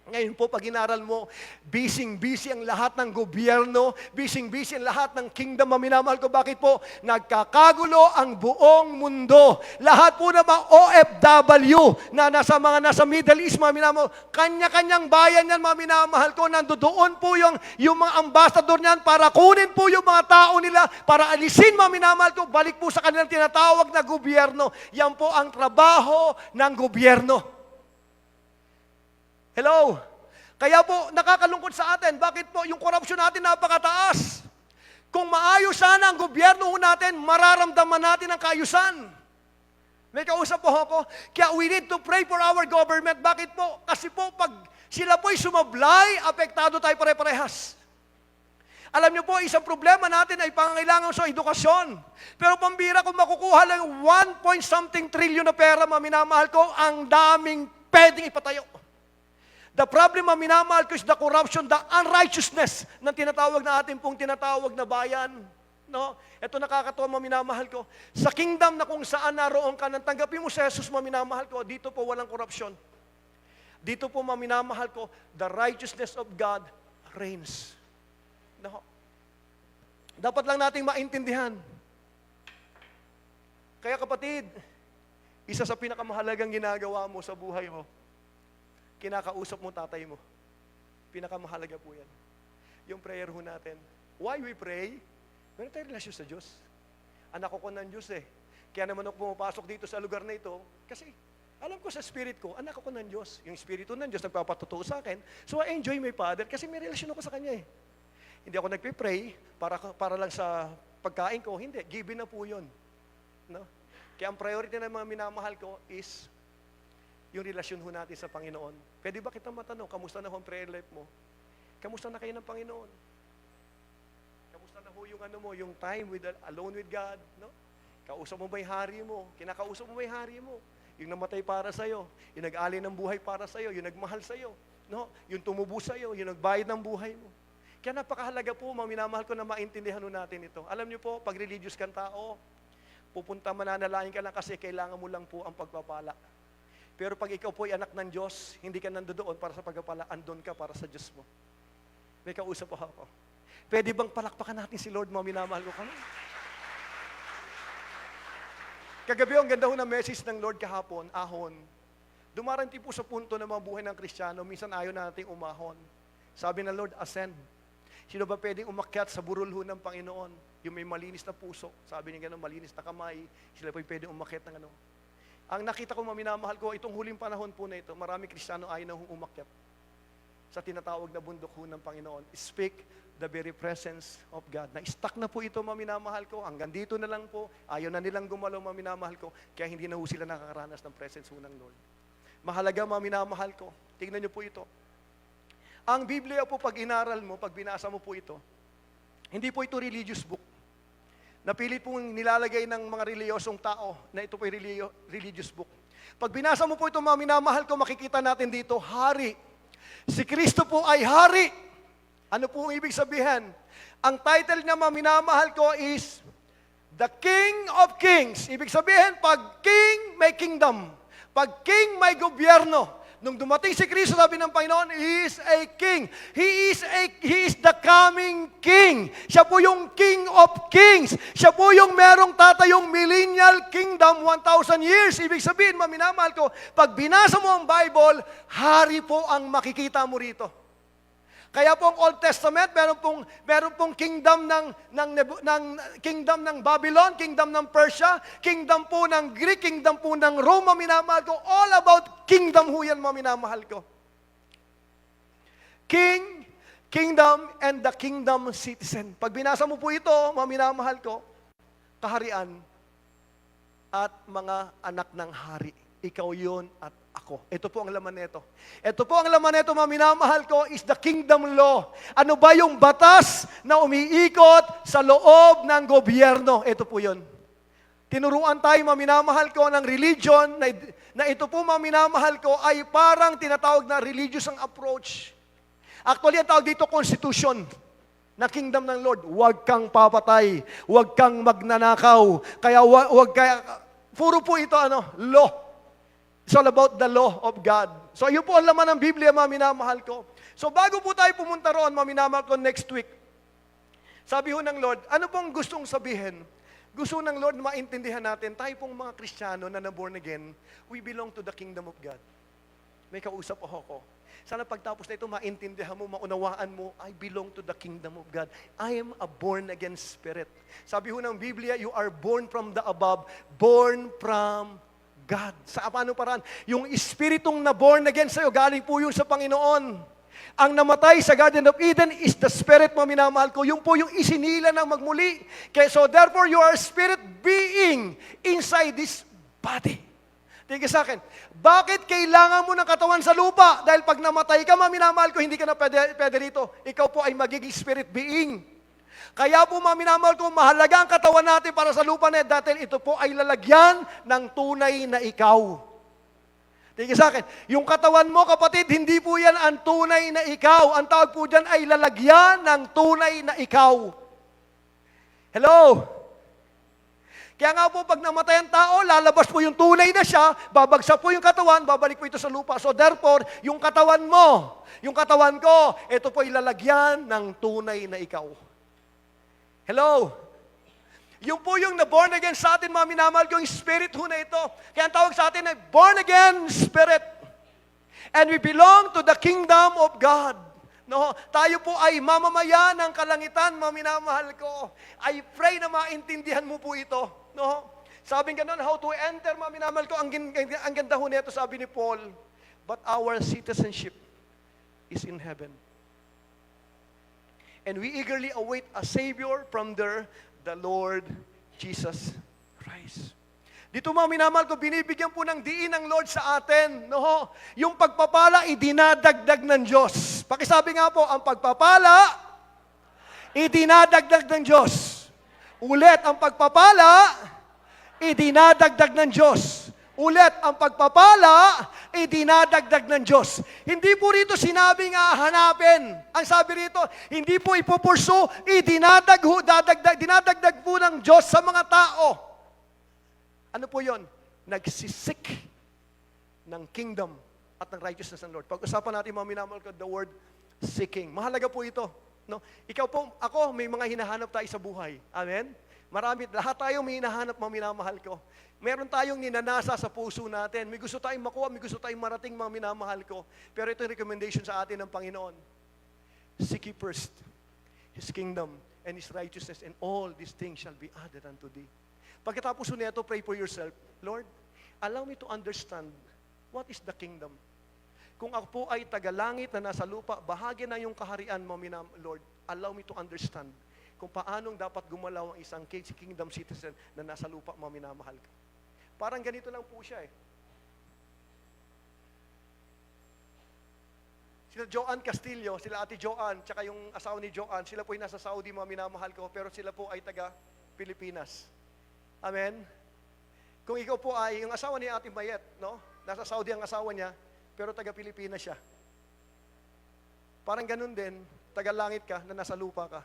Ngayon po, pag inaral mo, busy ang lahat ng gobyerno, busy ang lahat ng kingdom, minamahal ko. Bakit po? Nagkakagulo ang buong mundo. Lahat po na mga OFW na nasa Middle East, minamahal, kanya-kanyang bayan yan, minamahal ko, nandoon po yung mga ambassador niyan para kunin po yung mga tao nila, para alisin, minamahal ko, balik po sa kanilang tinatawag na gobyerno. Yan po ang trabaho ng gobyerno. Hello? Kaya po, nakakalungkot sa atin. Bakit po? Yung korupsyon natin napakataas. Kung maayos sana ang gobyerno natin, mararamdaman natin ang kaayusan. May kausap po ako. Kaya we need to pray for our government. Bakit po? Kasi po, pag sila po'y sumablay, apektado tayo pare-parehas. Alam niyo po, isang problema natin ay pangangailangan sa edukasyon. Pero pambira, kung makukuha lang 1 trillion na pera, minamahal ko, ang daming pwedeng ipatayo. The problem, minamahal ko, is the corruption, the unrighteousness ng tinatawag na ating pong tinatawag na bayan. No? Ito nakakatawa, minamahal ko. Sa kingdom na kung saan naroon ka, nang tanggapin mo si Jesus, minamahal ko, dito po walang korupsyon. Dito po, minamahal ko, the righteousness of God reigns. No? Dapat lang nating maintindihan. Kaya kapatid, isa sa pinakamahalagang ginagawa mo sa buhay mo, kinakausap mo tatay mo. Pinakamahalaga po yan. Yung prayer ho natin. Why we pray? Meron tayong relasyon sa Diyos. Anak ko ng Diyos eh. Kaya naman ako pumapasok dito sa lugar na ito, kasi alam ko sa spirit ko, anak ko ng Diyos. Yung spirito ng Diyos nagpapatutuo sa akin. So I enjoy my Father kasi may relasyon ako sa Kanya eh. Hindi ako nagpe-pray para lang sa pagkain ko. Hindi, given na po yun. No? Kaya ang priority ng mga minamahal ko is yung relasyon ho natin sa Panginoon. Pwede ba kita matanong, kamusta na ho ang prayer life mo? Kamusta na kayo ng Panginoon? Kamusta na ho yung yung time alone with God, no? Kausap mo ba yung hari mo? Kinakausap mo ba yung hari mo? Yung namatay para sa'yo, yung nag-alay ng buhay para sa'yo, yung nagmahal sa'yo, no? Yung tumubo sa'yo, yung nagbayad ng buhay mo. Kaya napakahalaga po, mga minamahal ko na maintindihan natin ito. Alam niyo po, pag religious kang tao, pupunta mananalangin ka lang kasi kailangan mo lang po ang pagpapala. Pero pag ikaw po ay anak ng Diyos, hindi ka nandoon para sa pagpapala, andon ka para sa Diyos mo. May kausap po ako. Pwede bang palakpakan natin si Lord, mga minamahal ko kami? Kagabi, ang ganda ho ng message ng Lord kahapon, ahon. Dumarating po sa punto ng mga buhay ng Kristiyano, minsan ayaw na nating umahon. Sabi ng Lord, ascend. Sino ba pwedeng umakyat sa burol ho ng Panginoon? Yung may malinis na puso, sabi niya gano'n, malinis na kamay, sila po pwedeng umakyat ng ano. Ang nakita ko, mga minamahal ko, itong huling panahon po na ito, maraming Kristiyano ayaw na umakyat sa tinatawag na bundok ho ng Panginoon. Speak the very presence of God. Na-stuck na po ito, mga minamahal ko. Hanggang dito na lang po. Ayaw na nilang gumalaw, mga minamahal ko. Kaya hindi na ho sila nakakaranas ng presence ho ng Lord. Mahalaga, mga minamahal ko. Tingnan niyo po ito. Ang Biblia po, pag inaral mo, pag binasa mo po ito, hindi po ito religious book. Napili pong nilalagay ng mga reliyosong tao na ito po ay religious book. Pag binasa mo po ito, mga minamahal ko, makikita natin dito, hari. Si Kristo po ay hari. Ano po ang ibig sabihin? Ang title niya, mga minamahal ko, is The King of Kings. Ibig sabihin, pag king, may kingdom. Pag king, may gobyerno. Nung dumating si Kristo, sabi ng Panginoon, He is a king. He is the coming king. Siya po yung King of Kings. Siya po yung merong tatayong millennial kingdom, 1,000 years. Ibig sabihin, mga minamahal ko, pag binasa mo ang Bible, hari po ang makikita mo rito. Kaya po ang Old Testament, meron pong kingdom kingdom ng Babylon, kingdom ng Persia, kingdom po ng Greek, kingdom po ng Roma, minamahal ko. All about kingdom ho yan, mga minamahal ko. King, kingdom, and the kingdom citizen. Pag binasa mo po ito, mga minamahal ko, kaharian at mga anak ng hari. Ikaw yun at ako. Ito po ang laman nito. Ito po ang laman nito, mga minamahal ko, is the kingdom law. Ano ba yung batas na umiikot sa loob ng gobyerno? Ito po yun. Tinuruan tayo, mga minamahal ko, ng religion na ito po, mga minamahal ko, ay parang tinatawag na religious ang approach. Actually, ang tawag dito, constitution na kingdom ng Lord. Huwag kang papatay. Huwag kang magnanakaw. Kaya puro po ito, law. It's all about the law of God. So, yun po ang laman ng Biblia, mga minamahal ko. So, bago po tayo pumunta roon, mga minamahal ko, next week, sabi ho ng Lord, ano pong gustong sabihin? Gusto ng Lord maintindihan natin, tayo pong mga Kristiyano na born again, we belong to the kingdom of God. May kausap ako. Sana pagtapos na ito, maintindihan mo, maunawaan mo, I belong to the kingdom of God. I am a born-again spirit. Sabi ho ng Biblia, you are born from the above, born from God. Sa paano paraan? Yung espiritong na born again sa'yo, galing po yung sa Panginoon. Ang namatay sa Garden of Eden is the spirit, mga minamahal ko. Yung po yung isinila ng magmuli. Kaya, so therefore, you are a spirit being inside this body. Tingin sa akin, bakit kailangan mo ng katawan sa lupa? Dahil pag namatay ka, mga minamahal ko, hindi ka na pwede rito. Ikaw po ay magiging spirit being. Kaya po, mga minamahal ko, mahalaga ang katawan natin para sa lupa na dahil ito po ay lalagyan ng tunay na ikaw. Tingin sa akin, yung katawan mo, kapatid, hindi po yan ang tunay na ikaw. Ang tawag po dyan ay lalagyan ng tunay na ikaw. Hello? Kaya nga po, pag namatay ang tao, lalabas po yung tunay na siya, babagsak po yung katawan, babalik po ito sa lupa. So therefore, yung katawan mo, yung katawan ko, ito po ay lalagyan ng tunay na ikaw. Hello? Yung po yung na-born again sa atin, mga minamahal ko, yung spirit ho na ito. Kaya ang tawag sa atin ay born again spirit. And we belong to the kingdom of God. No, tayo po ay mamamayan ng kalangitan, mga minamahal ko. I pray na maintindihan mo po ito. No? Sabi nga nun, how to enter, mga minamahal ko, ang ganda ho nito, sabi ni Paul, but our citizenship is in heaven. And we eagerly await a Savior from there, the Lord Jesus Christ. Dito mga minamahal ko, binibigyan po ng diin ng Lord sa atin. No? Yung pagpapala, idinadagdag ng Diyos. Pakisabi nga po, ang pagpapala, idinadagdag ng Diyos. Ulit, ang pagpapala, idinadagdag ng Diyos. Ulit, ang pagpapala, idinadagdag ng Diyos. Hindi po rito sinabing hanapin. Ang sabi rito, hindi po ipupursu, dinadagdag po ng Diyos sa mga tao. Ano po yon? Nagsisik ng kingdom at ng righteousness ng Lord. Pag-usapan natin mga minamahal ko, the word seeking. Mahalaga po ito. No? Ikaw po, ako, may mga hinahanap tayo sa buhay. Amen? Marami, lahat tayo may hinahanap mga minamahal ko. Meron tayong ninanasa sa puso natin. May gusto tayong makuha, may gusto tayong marating mga minamahal ko. Pero ito yung recommendation sa atin ng Panginoon. Seek ye first His kingdom and His righteousness, and all these things shall be added unto thee. Pagkatapos nito, pray for yourself. Lord, allow me to understand what is the kingdom. Kung ako po ay tagalangit na nasa lupa, bahagi na yung kaharian mo, Lord, allow me to understand kung paanong dapat gumalaw ang isang kingdom citizen na nasa lupa, mga minamahal ko. Parang ganito lang po siya eh. Sila Joanne Castillo, sila Ate Joanne, tsaka yung asawa ni Joanne, sila po ay nasa Saudi, mga minamahal ko, pero sila po ay taga Pilipinas. Amen? Kung ikaw po ay, yung asawa ni Ate Mayet, no? Nasa Saudi ang asawa niya, pero taga Pilipinas siya. Parang ganun din, taga langit ka na nasa lupa ka.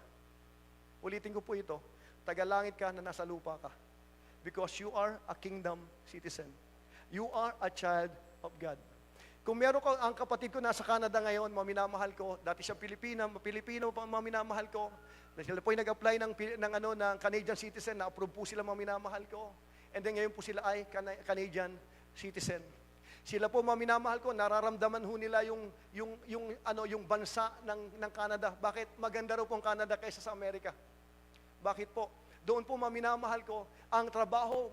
Ulitin ko po ito, taga langit ka na nasa lupa ka. Because you are a kingdom citizen. You are a child of God. Kung meron ka, ang kapatid ko nasa Canada ngayon, mga minamahal ko, dati siya Pilipino, mga minamahal ko, sila po ay nag-apply ng Canadian citizen, na-approve po sila, mga minamahal ko. And then ngayon po sila ay Canadian citizen. Sila po, mga minamahal ko, nararamdaman ho nila yung bansa ng Canada. Bakit? Maganda raw po ang Canada kaysa sa Amerika. Bakit po? Doon po, mga minamahal ko, ang trabaho,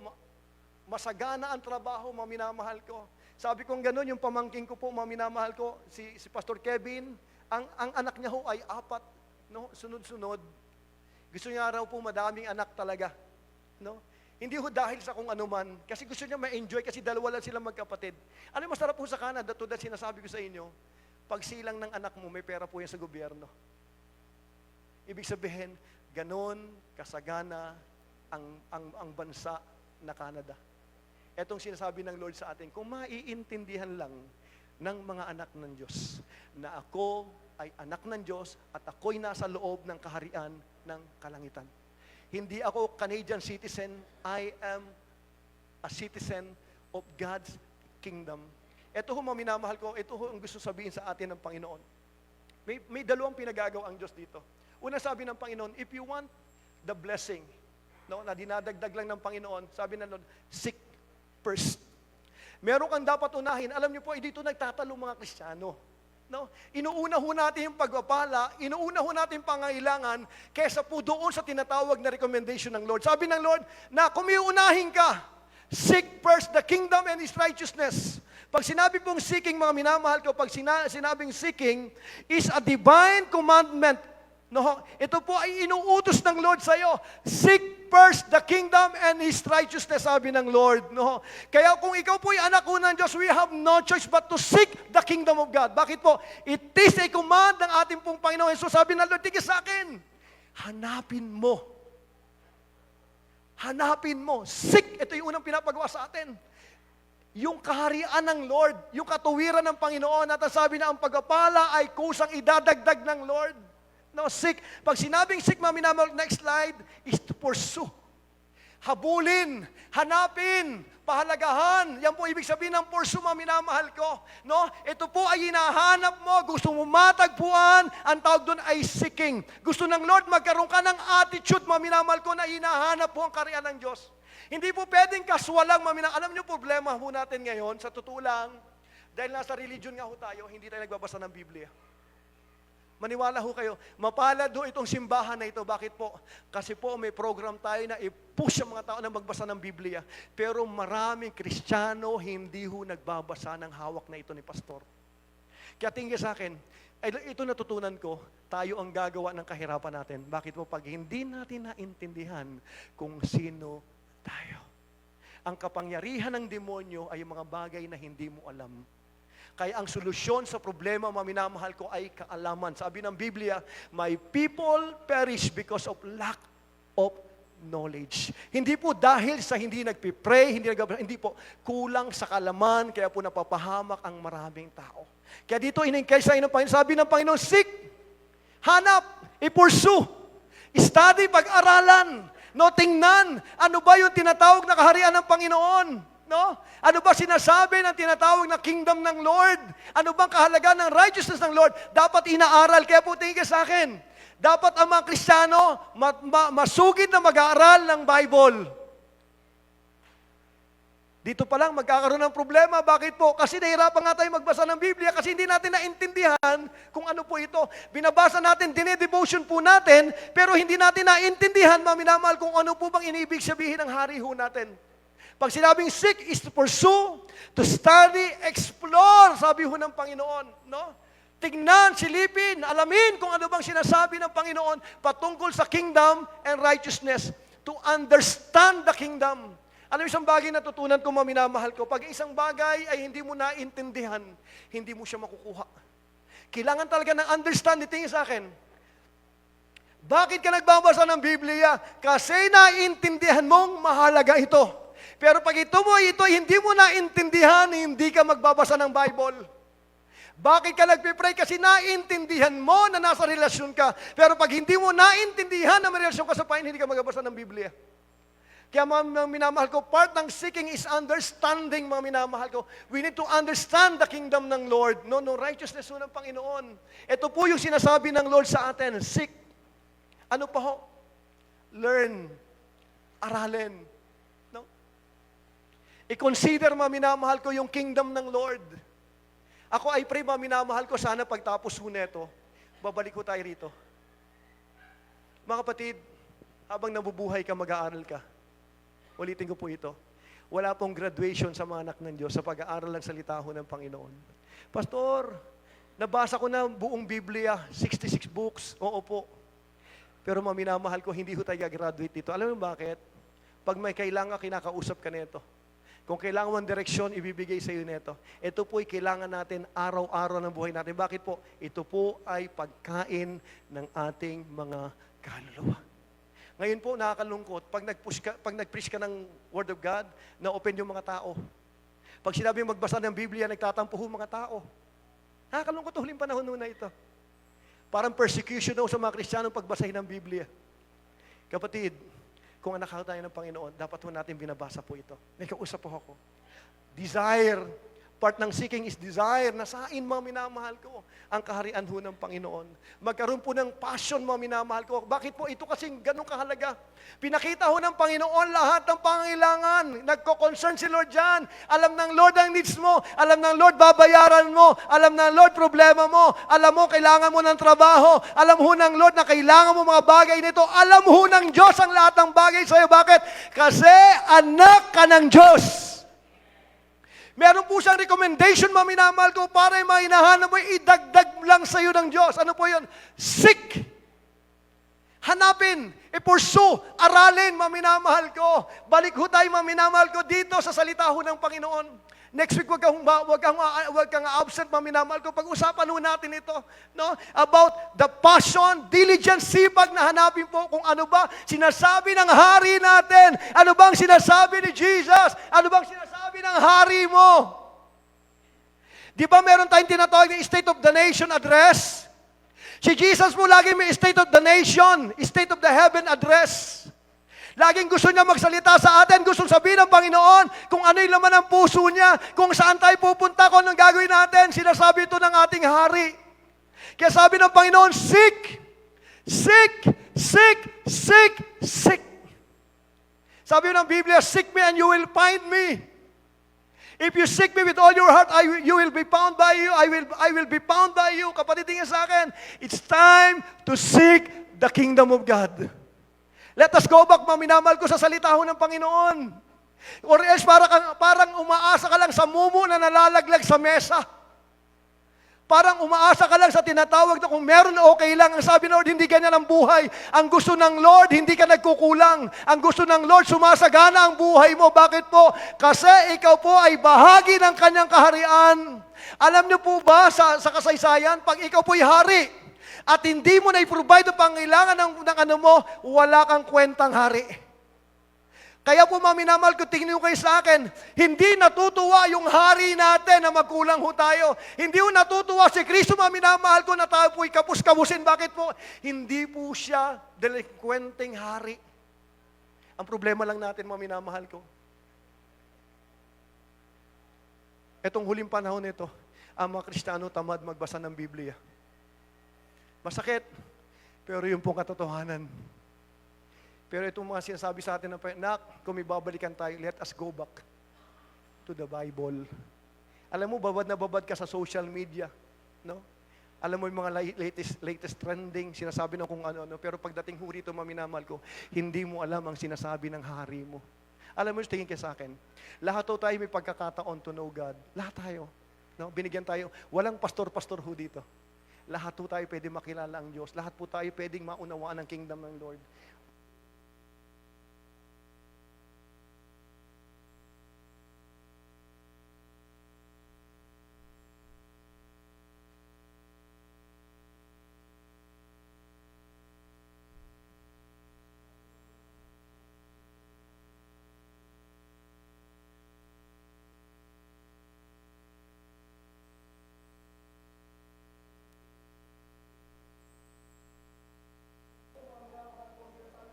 masagana ang trabaho, mga minamahal ko. Sabi kong gano'n, yung pamangking ko po, mga minamahal ko, si Pastor Kevin, ang anak niya ho ay 4, no? Sunod-sunod. Gusto niya raw po madaming anak talaga. No? Hindi ho dahil sa kung anuman, kasi gusto niya ma-enjoy, kasi dalawa lang sila magkapatid. Ano yung masarap po sa Canada, tulad sinasabi ko sa inyo, pag silang ng anak mo, may pera po yan sa gobyerno. Ibig sabihin, ganon kasagana ang bansa na Canada. Etong sinasabi ng Lord sa atin, kung maiintindihan lang ng mga anak ng Diyos, na ako ay anak ng Diyos at ako'y nasa loob ng kaharian ng kalangitan. Hindi ako Canadian citizen, I am a citizen of God's kingdom. Ito ho, mga minamahal ko, ito ho ang gusto sabihin sa atin ng Panginoon. May dalawang pinagagawa ang Diyos dito. Una sabi ng Panginoon, if you want the blessing, no, na dinadagdag lang ng Panginoon, sabi ng Lord, seek first. Meron kang dapat unahin. Alam niyo po, dito nagtatalo mga Kristiyano. No? Inuuna ho natin yung pagpapala, inuuna ho natin yung pangailangan, kaysa po doon sa tinatawag na recommendation ng Lord. Sabi ng Lord, na kung may unahin ka, seek first the kingdom and His righteousness. Pag sinabi pong seeking, mga minamahal ko, pag sinabing seeking, is a divine commandment. No, ito po ay inuutos ng Lord sa iyo. Seek first the kingdom and His righteousness, sabi ng Lord. No? Kaya kung ikaw po ay anak ko ng Diyos, we have no choice but to seek the kingdom of God. Bakit po? It is a command ng ating pong Panginoon. So sabi ng Lord, tigil sa akin, hanapin mo. Hanapin mo. Seek, ito yung unang pinapagawa sa atin. Yung kaharian ng Lord, yung katuwiran ng Panginoon, at sabi na ang pagpapala ay kusang idadagdag ng Lord. No, seek. Pag sinabing seek, maminamahal, next slide, is to pursue. Habulin, hanapin, pahalagahan. Yan po ibig sabihin ng pursue, maminamahal ko. No? Ito po ay hinahanap mo, gusto mo matagpuan, ang tawag doon ay seeking. Gusto ng Lord magkaroon ka ng attitude, maminamahal ko, na hinahanap po ang kaharian ng Diyos. Hindi po pwedeng kaswalang maminamahal. Alam niyo, problema po natin ngayon, sa totoo lang, dahil nasa religion nga ho tayo, hindi tayo nagbabasa ng Biblia. Maniwala ho kayo, mapalad ho itong simbahan na ito. Bakit po? Kasi po may program tayo na i-push ang mga tao na magbasa ng Biblia. Pero maraming Kristiyano hindi ho nagbabasa ng hawak na ito ni Pastor. Kaya tingin sa akin, ito natutunan ko, tayo ang gagawa ng kahirapan natin. Bakit po? Pag hindi natin naintindihan kung sino tayo. Ang kapangyarihan ng demonyo ay mga bagay na hindi mo alam. Kaya ang solusyon sa problema, mga minamahal ko, ay kaalaman. Sabi ng Biblia, my people perish because of lack of knowledge. Hindi po dahil sa hindi nagpipray, hindi po, kulang sa kalaman, kaya po napapahamak ang maraming tao. Kaya dito in-encourage ng Panginoon, sabi ng Panginoon, seek, hanap, i-pursue, study, pag-aralan, no, tingnan, ano ba yung tinatawag na kaharian ng Panginoon? No? Ano ba sinasabi ng tinatawag na kingdom ng Lord? Ano bang kahalagaan ng righteousness ng Lord? Dapat inaaral. Kaya po tingin ka sa akin, dapat ang mga Kristiyano masugid na mag-aaral ng Bible. Dito pa lang magkakaroon ng problema. Bakit po? Kasi nahirapan nga tayo magbasa ng Biblia kasi hindi natin naintindihan kung ano po ito. Binabasa natin, dinedevotion po natin, pero hindi natin naintindihan, mga minamahal, kung ano po bang inibig sabihin ng hari ho natin. Pag sinabing seek is to pursue, to study, explore, sabi ho ng Panginoon. No? Tignan, silipin, alamin kung ano bang sinasabi ng Panginoon patungkol sa kingdom and righteousness, to understand the kingdom. Alam mo, isang bagay na natutunan ko, mga minamahal ko, pag isang bagay ay hindi mo naintindihan, hindi mo siya makukuha. Kailangan talaga ng understanding. Tingin sa akin, bakit ka nagbabasa ng Biblia? Kasi naintindihan mong mahalaga ito. Pero pag ito hindi mo naintindihan, hindi ka magbabasa ng Bible. Bakit ka nagpipray? Kasi naintindihan mo na nasa relasyon ka. Pero pag hindi mo naintindihan na may relasyon ka sa Panginoon, hindi ka magbabasa ng Biblia. Kaya mga minamahal ko, part ng seeking is understanding, mga minamahal ko. We need to understand the kingdom ng Lord. No, righteousness ng Panginoon. Ito po yung sinasabi ng Lord sa atin, seek. Ano pa ho? Learn. Aralin. No? I-consider, mga minamahal ko, yung kingdom ng Lord. Ako ay pray, mga minamahal ko, sana pagtapos ho neto, babalik ko tayo rito. Mga kapatid, habang nabubuhay ka, mag-aaral ka. Ulitin ko po ito. Wala pong graduation sa mga anak ng Diyos sa pag-aaral ng salita ho ng Panginoon. Pastor, nabasa ko na buong Biblia, 66 books. Oo po. Pero maminamahal ko, hindi ho tayo graduate dito. Alam mo bakit? Pag may kailangan, kinakausap ka nito. Kung kailangan mong direksyon, ibibigay sa iyo nito. Ito po ay kailangan natin araw-araw ng buhay natin. Bakit po? Ito po ay pagkain ng ating mga kaluluwa. Ngayon po, nakakalungkot, pag nag-preach ka ng Word of God, na-open yung mga tao. Pag sinabi magbasa ng Biblia, nagtatampo yung mga tao. Nakakalungkot huling panahon na ito. Parang persecution daw sa mga Kristiyano pagbasahin ng Biblia. Kapatid, kung anak tayo ng Panginoon, dapat po natin binabasa po ito. May kausap po ako. Desire. Part ng seeking is desire. Nasain, mga minamahal ko, ang kaharian ho ng Panginoon. Magkaroon po ng passion, mga minamahal ko. Bakit po ito kasing ganun kahalaga? Pinakita ho ng Panginoon lahat ng pangailangan. Nagko-concern si Lord dyan. Alam ng Lord ang needs mo. Alam ng Lord babayaran mo. Alam ng Lord problema mo. Alam mo kailangan mo ng trabaho. Alam ho ng Lord na kailangan mo mga bagay nito. Alam ho ng Diyos ang lahat ng bagay sa iyo. Bakit? Kasi anak ka ng Diyos. Meron po siyang recommendation, mga minamahal ko, para yung mga hinahanap mo, idagdag lang sa iyo ng Diyos. Ano po yun? Seek. Hanapin. I-pursue. Aralin, mga minamahal ko. Balik ho tayo, mga minamahal ko, dito sa salita ho ng Panginoon. Next week, wag kang absent, mga minamahal ko. Pag-usapan ho natin ito. No? About the passion, diligence, sipag na hanapin po kung ano ba sinasabi ng hari natin. Ano bang sinasabi ni Jesus? Ano bang sinasabi ng hari mo? Di ba meron tayong tinatawag na State of the Nation Address? Si Jesus mo lagi may State of the Nation, State of the Heaven Address. Laging gusto niya magsalita sa atin, gustong sabihin ng Panginoon kung ano yung laman ng puso niya, kung saan tayo pupunta, kung anong gagawin natin. Sinasabi ito ng ating hari. Kaya sabi ng Panginoon, seek, seek, seek, seek, seek. Sabi ng Biblia, seek me and you will find me. If you seek me with all your heart, you will be found by you. I will be found by you. Kapatid, tingin sa akin, it's time to seek the kingdom of God. Let us go back, mga minamahal ko, sa salita ho ng Panginoon. Or else parang umaasa ka lang sa mumo na nalalaglag sa mesa. Parang umaasa ka lang sa tinatawag na kung meron okay lang. Ang sabi ng Lord, hindi ganyan ang buhay. Ang gusto ng Lord, hindi ka nagkukulang. Ang gusto ng Lord, sumasagana ang buhay mo. Bakit po? Kasi ikaw po ay bahagi ng kanyang kaharian. Alam niyo po ba sa kasaysayan, pag ikaw po'y hari, at hindi mo na i-provide ang pangailangan ng ano mo, wala kang kwentang hari. Kaya po mga minamahal ko, tingin nyo kayo sa akin, hindi natutuwa yung hari natin na magkulang ho tayo. Hindi ho natutuwa si Kristo, mga minamahal ko, na tayo po'y kapus-kabusin. Bakit po? Hindi po siya delinquenteng hari. Ang problema lang natin, mga minamahal ko, etong huling panahon nito, ang mga Kristiyano tamad magbasa ng Biblia. Masakit, pero yun pong katotohanan. Pero itong mga sinasabi sa atin ng Nak, kung may babalikan tayo, let us go back to the Bible. Alam mo, babad na babad ka sa social media. No? Alam mo yung mga latest trending, sinasabi ng kung ano-ano. Pero pagdating ho rito, maminamahal ko, hindi mo alam ang sinasabi ng hari mo. Alam mo, tingin kayo sa akin, lahat tayo may pagkakataon to know God. Lahat tayo. No? Binigyan tayo. Walang pastor-pastor ho dito. Lahat po tayo pwede makilala ang Diyos. Lahat po tayo pwedeng maunawaan ang kingdom ng Lord.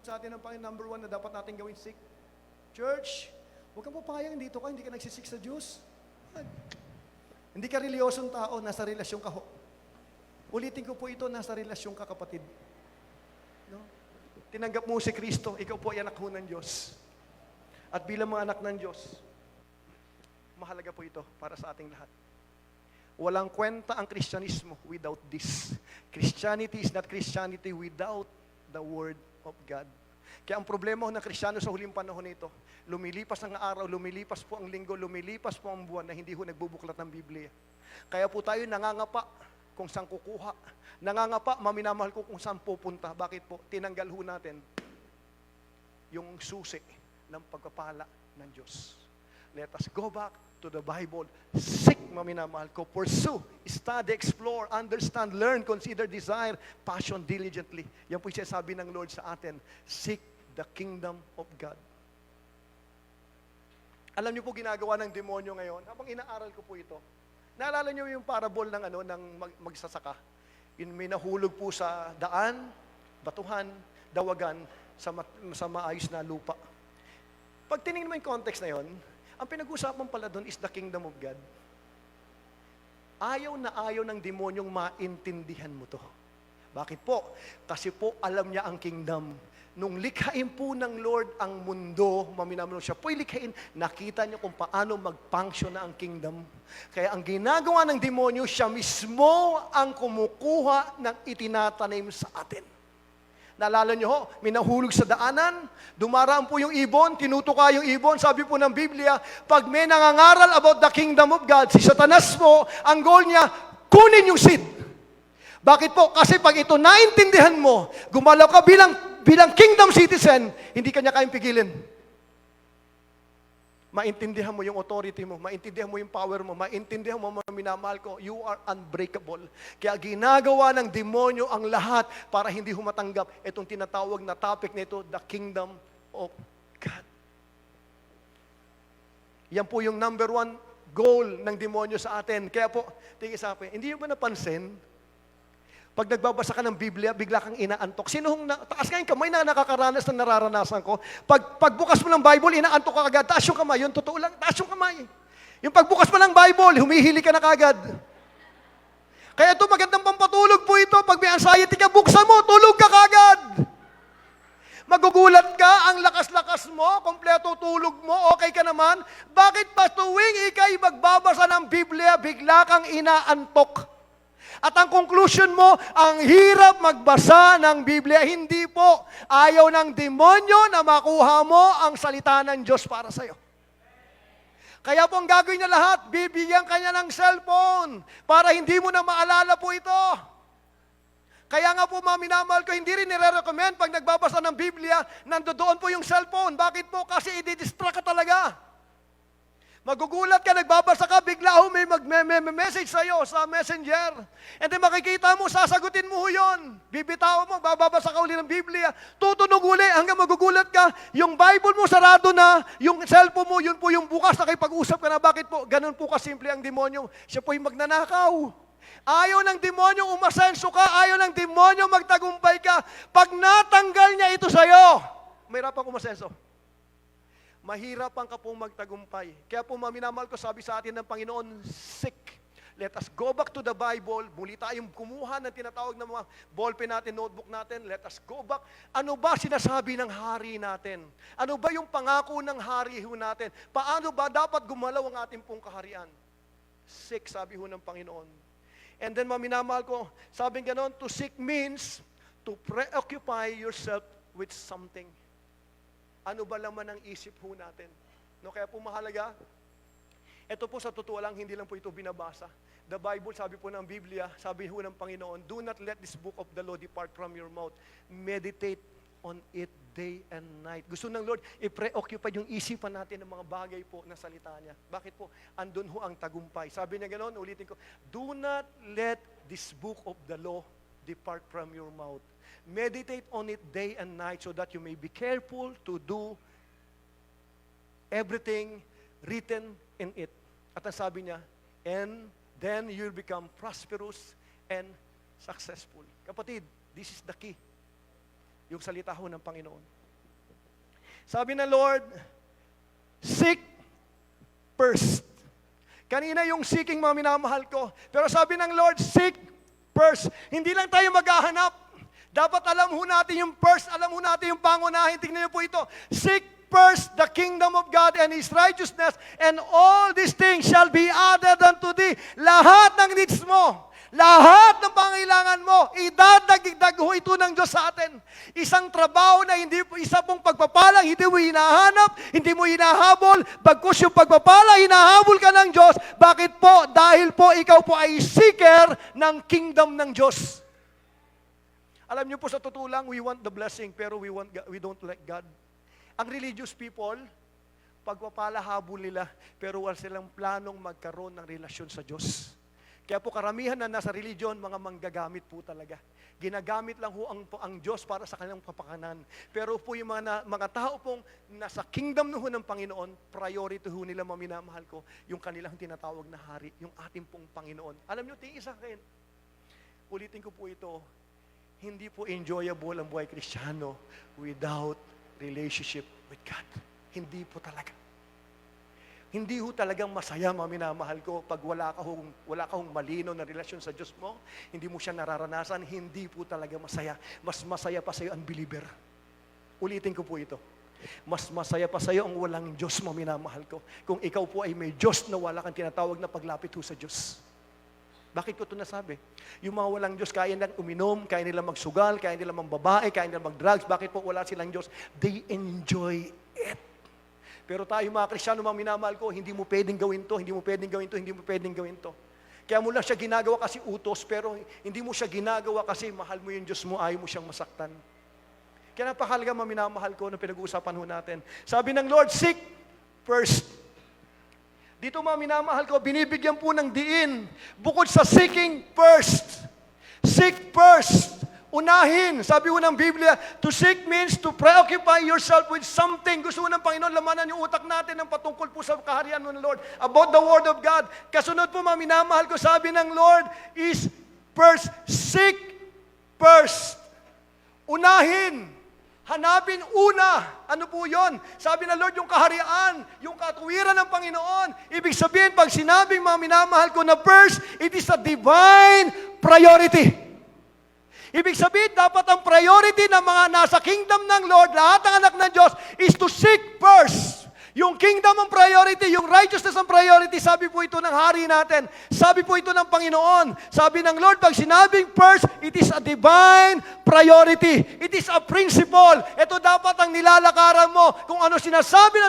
Sa atin ang Panginoon, number 1 na dapat natin gawin, seek. Church, huwag kang papayang dito ka, hindi ka nagsisik sa Diyos. Hindi ka reliyosong tao, nasa relasyon ka ho. Ulitin ko po ito, nasa relasyon ka, kapatid. No? Tinanggap mo si Kristo, ikaw po ay anak ho ng Diyos. At bilang mga anak ng Diyos, mahalaga po ito para sa ating lahat. Walang kwenta ang Kristyanismo without this. Christianity is not Christianity without the Word of God. Kaya ang problema ng Kristiyano sa huling panahon nito, lumilipas ang araw, lumilipas po ang linggo, lumilipas po ang buwan na hindi ho nagbubuklat ng Biblia. Kaya po tayo nangangapa kung saan kukuha. Nangangapa, maminamahal ko kung saan pupunta. Bakit po? Tinanggal ho natin yung susi ng pagpapala ng Diyos. Let us go back to the Bible. Seek, maminamahal ko. Pursue, study, explore, understand, learn, consider, desire, passion diligently. Yan po yung sinasabi ng Lord sa atin. Seek the kingdom of God. Alam niyo po ginagawa ng demonyo ngayon, habang inaaral ko po ito, naalala niyo yung parable ng, ng magsasaka. May nahulog po sa daan, batuhan, dawagan, sa maayos na lupa. Pag tinignan mo yung context na yon, ang pinag-usapan pala doon is the kingdom of God. Ayaw na ayaw ng demonyong maintindihan mo to. Bakit po? Kasi po alam niya ang kingdom. Nung likhain po ng Lord ang mundo, maminamahal siya po'y likhain, nakita niyo kung paano mag-function na ang kingdom. Kaya ang ginagawa ng demonyo, siya mismo ang kumukuha ng itinatanim sa atin. Naalala niyo ho, may nahulog sa daanan, dumaraan po yung ibon, tinutuka yung ibon, sabi po ng Biblia, pag may nangangaral about the kingdom of God, si Satanas po, ang goal niya, kunin yung seed. Bakit po? Kasi pag ito naintindihan mo, gumalaw ka bilang kingdom citizen, hindi ka niya kayang pigilin. Maintindihan mo yung authority mo, maintindihan mo yung power mo, maintindihan mo minamahal ko, you are unbreakable. Kaya ginagawa ng demonyo ang lahat para hindi humatanggap itong tinatawag na topic nito, the kingdom of God. Yan po yung number 1 goal ng demonyo sa atin. Kaya po, tingin sa akin, hindi nyo ba napansin, pag nagbabasa ka ng Biblia, bigla kang inaantok. Taas nga yung kamay na nakakaranas na nararanasan ko. Pagbukas mo ng Bible, inaantok ka agad. Taas yung kamay. Yun, totoo lang. Taas yung kamay. Yung pagbukas mo ng Bible, humihili ka na kagad. Kaya ito, magandang pampatulog po ito. Pag may anxiety ka, buksan mo, tulog ka kagad. Magugulat ka, ang lakas-lakas mo, kompleto tulog mo, okay ka naman. Bakit pa tuwing ikay magbabasa ng Biblia, bigla kang inaantok? At ang conclusion mo, ang hirap magbasa ng Biblia. Hindi po. Ayaw ng demonyo na makuha mo ang salita ng Diyos para sa'yo. Kaya po ang gagawin niya lahat, bibigyan kanya ng cellphone para hindi mo na maalala po ito. Kaya nga po mga minamahal ko, hindi rin nire-recommend pag nagbabasa ng Biblia, nandoon po yung cellphone. Bakit po? Kasi i-distract ka talaga. Magugulat ka, nagbabasa ka, bigla may message sa'yo sa messenger. And then makikita mo, sasagutin mo yun. Bibitaw mo, bababasa ka uli ng Biblia. Tutunog uli hanggang magugulat ka. Yung Bible mo sarado na, yung cellphone mo, yun po yung bukas na pag-usap ka na. Bakit po? Ganun po kasimple ang demonyo. Siya po yung magnanakaw. Ayaw ng demonyo umasenso ka, ayaw ng demonyo magtagumpay ka. Pag natanggal niya ito sa'yo, mahirap ang umasenso. Mahirapan ka pong magtagumpay. Kaya po mga minamahal ko, sabi sa atin ng Panginoon, seek. Let us go back to the Bible. Muli tayong kumuha ng tinatawag ng mga ballpen natin, notebook natin. Let us go back. Ano ba sinasabi ng hari natin? Ano ba yung pangako ng hari ho natin? Paano ba dapat gumalaw ang ating pong kaharian? Seek, sabi ho ng Panginoon. And then mga minamahal ko, sabi ganon, to seek means to preoccupy yourself with something. Ano ba laman ang isip ho natin? No, kaya po mahalaga, ito po sa totoo lang, hindi lang po ito binabasa. The Bible, sabi po ng Biblia, sabi ho ng Panginoon, do not let this book of the law depart from your mouth. Meditate on it day and night. Gusto ng Lord, i-preoccupy yung isipan natin ng mga bagay po na salita niya. Bakit po? Andun ho ang tagumpay. Sabi niya gano'n, ulitin ko, do not let this book of the law depart from your mouth. Meditate on it day and night so that you may be careful to do everything written in it. At ang sabi niya, and then you'll become prosperous and successful. Kapatid, this is the key. Yung salita ho ng Panginoon. Sabi ng Lord, seek first. Kanina yung seeking mga minamahal ko. Pero sabi ng Lord, seek first. Hindi lang tayo maghahanap. Dapat alam ho natin yung first, alam ho natin yung pangunahin. Tingnan niyo po ito. Seek first the kingdom of God and His righteousness, and all these things shall be added unto thee. Lahat ng needs mo, lahat ng pangailangan mo, idadagdag ho ito ng Diyos sa atin. Isang trabaho na hindi, isa pong pagpapalang, hindi mo hinahanap, hindi mo hinahabol, bagkus yung pagpapala, hinahabol ka ng Diyos. Bakit po? Dahil po ikaw po ay seeker ng kingdom ng Diyos. Alam niyo po sa totoo lang, we want the blessing, pero we don't like God. Ang religious people, pagpapala habol nila, pero wala silang planong magkaroon ng relasyon sa Diyos. Kaya po karamihan na nasa religion, mga manggagamit po talaga. Ginagamit lang ho ang Diyos para sa kanilang kapakanan. Pero po yung mga tao pong nasa kingdom ho ng Panginoon, priority ho nila maminamahal ko, yung kanilang tinatawag na hari, yung ating pong Panginoon. Alam niyo, tingin sa akin, ulitin ko po ito, hindi po enjoyable ang buhay Kristiyano without relationship with God. Hindi po talaga. Hindi ho talagang masaya, mga minamahal ko, pag wala ka hong malino na relasyon sa Diyos mo, hindi mo siya nararanasan, hindi po talaga masaya. Mas masaya pa sa'yo ang believer. Ulitin ko po ito. Mas masaya pa sa'yo ang walang Diyos, mga minamahal ko. Kung ikaw po ay may Diyos na wala kang tinatawag na paglapit ho sa Diyos. Bakit ko ito nasabi? Yung mga walang Diyos, kaya nilang uminom, kaya nilang magsugal, kaya nilang magbabae, kaya nilang mag-drugs. Bakit po wala silang Diyos? They enjoy it. Pero tayo mga Kristiyano, mga minamahal ko, hindi mo pwedeng gawin to, hindi mo pwedeng gawin to, hindi mo pwedeng gawin to. Kaya mo lang siya ginagawa kasi utos, pero hindi mo siya ginagawa kasi mahal mo yung Diyos mo, ayaw mo siyang masaktan. Kaya napakahalaga, mga minamahal ko, na pinag-uusapan ho natin. Sabi ng Lord, seek first. Dito mga minamahal ko, binibigyan po ng diin. Bukod sa seeking first. Seek first. Unahin. Sabi ko ng Biblia, to seek means to preoccupy yourself with something. Gusto ko ng Panginoon, lamanan yung utak natin ng patungkol po sa kaharian ng Lord. About the Word of God. Kasunod po mga minamahal ko, sabi ng Lord is first. Seek first. Unahin. Hanapin una. Ano po yon? Sabi ng Lord, yung kaharian, yung katuwiran ng Panginoon. Ibig sabihin, pag sinabing mga minamahal ko na first, it is a divine priority. Ibig sabihin, dapat ang priority ng mga nasa kingdom ng Lord, lahat ng anak ng Diyos, is to seek first. Yung kingdom ang priority, yung righteousness ang priority, sabi po ito ng hari natin. Sabi po ito ng Panginoon. Sabi ng Lord, pag sinabing first, it is a divine priority. It is a principle. Ito dapat ang nilalakaran mo. Kung ano sinasabi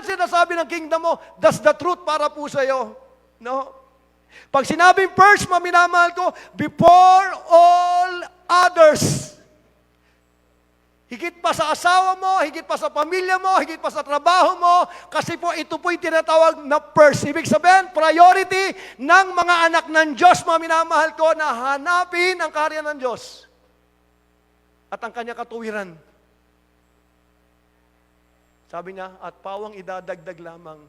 ng kingdom mo, that's the truth para po sa iyo. No? Pag sinabing first, minamahal ko, before all others. Higit pa sa asawa mo, higit pa sa pamilya mo, higit pa sa trabaho mo, kasi po ito po'y tinatawag na first. Ibig sabihin, priority ng mga anak ng Diyos, mga minamahal ko, na hanapin ang kaharian ng Diyos at ang kanya katuwiran. Sabi niya, at pawang idadagdag lamang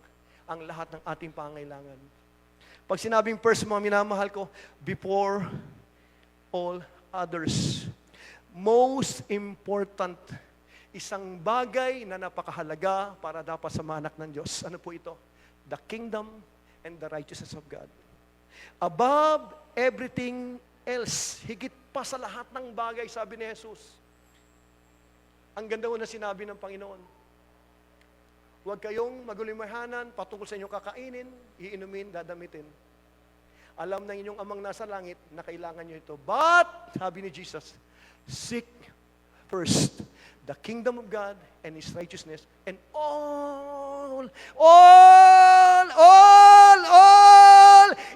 ang lahat ng ating pangailangan. Pag sinabing first, mga minamahal ko, before all others. Most important, isang bagay na napakahalaga para dapat sa mga anak ng Diyos. Ano po ito? The kingdom and the righteousness of God. Above everything else, higit pa sa lahat ng bagay, sabi ni Jesus. Ang ganda na sinabi ng Panginoon. Huwag kayong magulimahanan patungkol sa inyong kakainin, iinumin, dadamitin. Alam ng inyong amang nasa langit na kailangan nyo ito. But, sabi ni Jesus, seek first the kingdom of God and His righteousness, and all,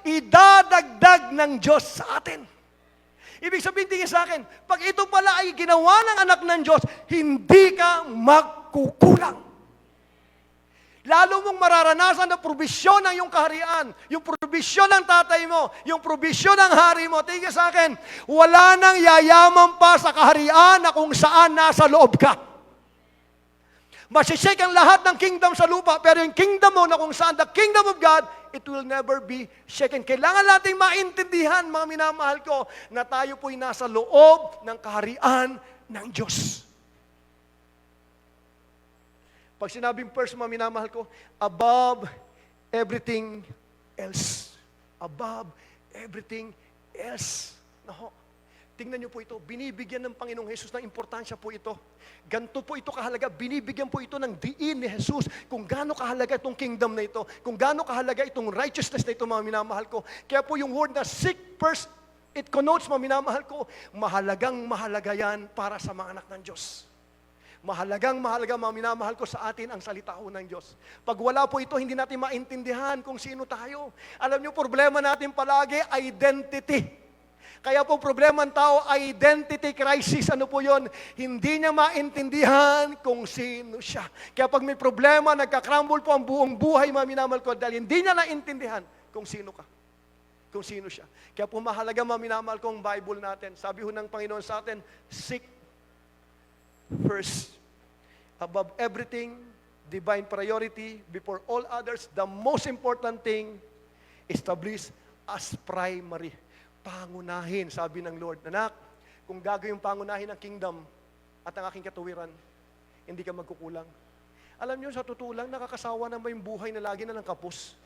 idadagdag ng Diyos sa atin. Ibig sabihin, tingin sa akin, pag ito pala ay ginawa ng anak ng Diyos, hindi ka magkukulang. Lalo mong mararanasan na probisyon ng iyong kaharian, yung probisyon ng tatay mo, yung probisyon ng hari mo. Tingin sa akin, wala nang yayaman pa sa kaharian na kung saan nasa loob ka. Masishake ang lahat ng kingdom sa lupa, pero yung kingdom mo na kung saan, the kingdom of God, it will never be shaken. Kailangan nating maintindihan, mga minamahal ko, na tayo po'y nasa loob ng kaharian ng Diyos. Pag sinabing first, mga minamahal ko, above everything else. Above everything else. Naho, tingnan niyo po ito, binibigyan ng Panginoong Jesus ng importansya po ito. Ganto po ito kahalaga, binibigyan po ito ng diin ni Jesus kung gaano kahalaga itong kingdom na ito, kung gaano kahalaga itong righteousness na ito, mga minamahal ko. Kaya po yung word na seek first, it connotes, mga minamahal ko, mahalagang mahalaga yan para sa mga anak ng Diyos. Mahalagang mahalaga, mga minamahal ko, sa atin ang salita ho ng Diyos. Pag wala po ito, hindi natin maintindihan kung sino tayo. Alam niyo, problema natin palagi, identity. Kaya po problema ng tao, identity crisis. Ano po yon? Hindi niya maintindihan kung sino siya. Kaya pag may problema, nagkakrumble po ang buong buhay, mga minamahal ko, dahil hindi niya naintindihan kung sino ka. Kung sino siya. Kaya po mahalaga, mga minamahal ko, ang Bible natin. Sabi ho ng Panginoon sa atin, seek first, above everything, divine priority, before all others, the most important thing, establish as primary. Pangunahin, sabi ng Lord. Anak, kung gagawin pangunahin ang kingdom at ang aking katuwiran, hindi ka magkukulang. Alam niyo, sa totoo lang, nakakasawa na ba yung buhay na lagi na lang kapos?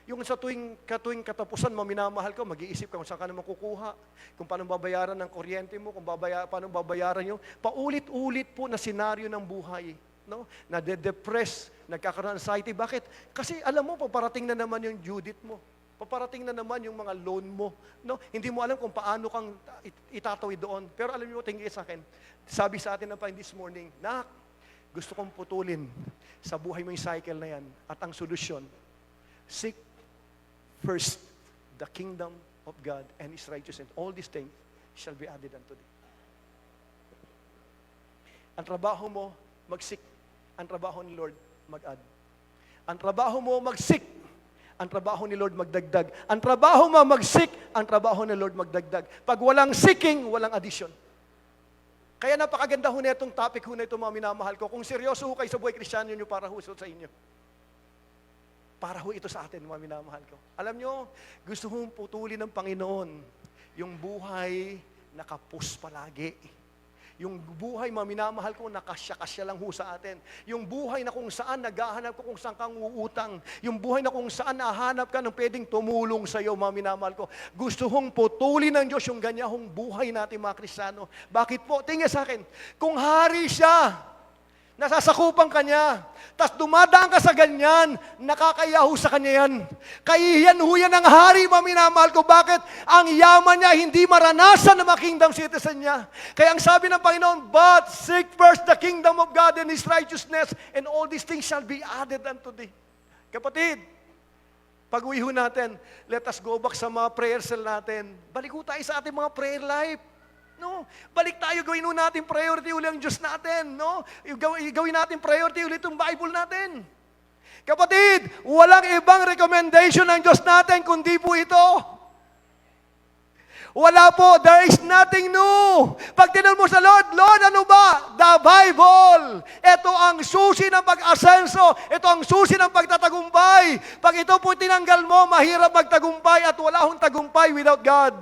Yung sa tuwing katapusan, maminamahal ka, mag-iisip ka kung saan ka naman kukuha, kung paano babayaran ng kuryente mo, kung paano babayaran yung paulit-ulit po na senaryo ng buhay. No? Nade-depress, nagkakaroon ng anxiety. Bakit? Kasi alam mo, paparating na naman yung due date mo. Paparating na naman yung mga loan mo. No? Hindi mo alam kung paano kang itatawid doon. Pero alam niyo, tingin sa akin, sabi sa atin na pa this morning, Nak, gusto kong putulin sa buhay mo yung cycle na yan. At ang solusyon, seek first the kingdom of God and His righteousness. All these things shall be added unto thee. Ang trabaho mo, mag-seek. Ang trabaho ni Lord, mag-add. Ang trabaho mo, mag-seek. Ang trabaho ni Lord, magdagdag. Ang trabaho mo, mag-seek. Ang trabaho ni Lord, magdagdag. Pag walang seeking, walang addition. Kaya napakaganda ho na itong topic ho na ito, mga minamahal ko. Kung seryoso ho kayo sa buhay Kristiyano nyo, para ho sa inyo. Para ho ito sa atin, mga minamahal ko. Alam nyo, gusto hong putulin ng Panginoon yung buhay nakapus palagi. Yung buhay, mga minamahal ko, nakasya-kasya lang ho sa atin. Yung buhay na kung saan naghahanap ko kung saan kang uutang. Yung buhay na kung saan nahanap ka ng pwedeng tumulong sa iyo, mga minamahal ko. Gusto hong putulin ng Diyos yung ganyahong buhay natin, mga Kristiyano. Bakit po? Tingnan sa akin, kung hari siya, Nasasakupan ka niya. Tapos dumadaan ka sa ganyan, nakakayaho sa kanya yan. Kahihiyan ho yan ng hari, maminamahal ko. Bakit? Ang yaman niya, hindi maranasan na kingdom citizen niya. Kaya ang sabi ng Panginoon, but seek first the kingdom of God and His righteousness, and all these things shall be added unto thee. Kapatid, pag-uwi ho natin, let us go back sa mga prayer cell natin. Balik ho tayo sa ating mga prayer life. No? Balik tayo, gawin natin priority uli ang Diyos natin. No? Gawin natin priority uli itong Bible natin. Kapatid, walang ibang recommendation ng Diyos natin kundi po ito. Wala po, there is nothing new. Pag tinanong mo sa Lord, Lord, ano ba? The Bible. Ito ang susi ng pag-asenso. Ito ang susi ng pagtatagumpay. Pag ito po tinanggal mo, mahirap magtagumpay at wala akong tagumpay without God.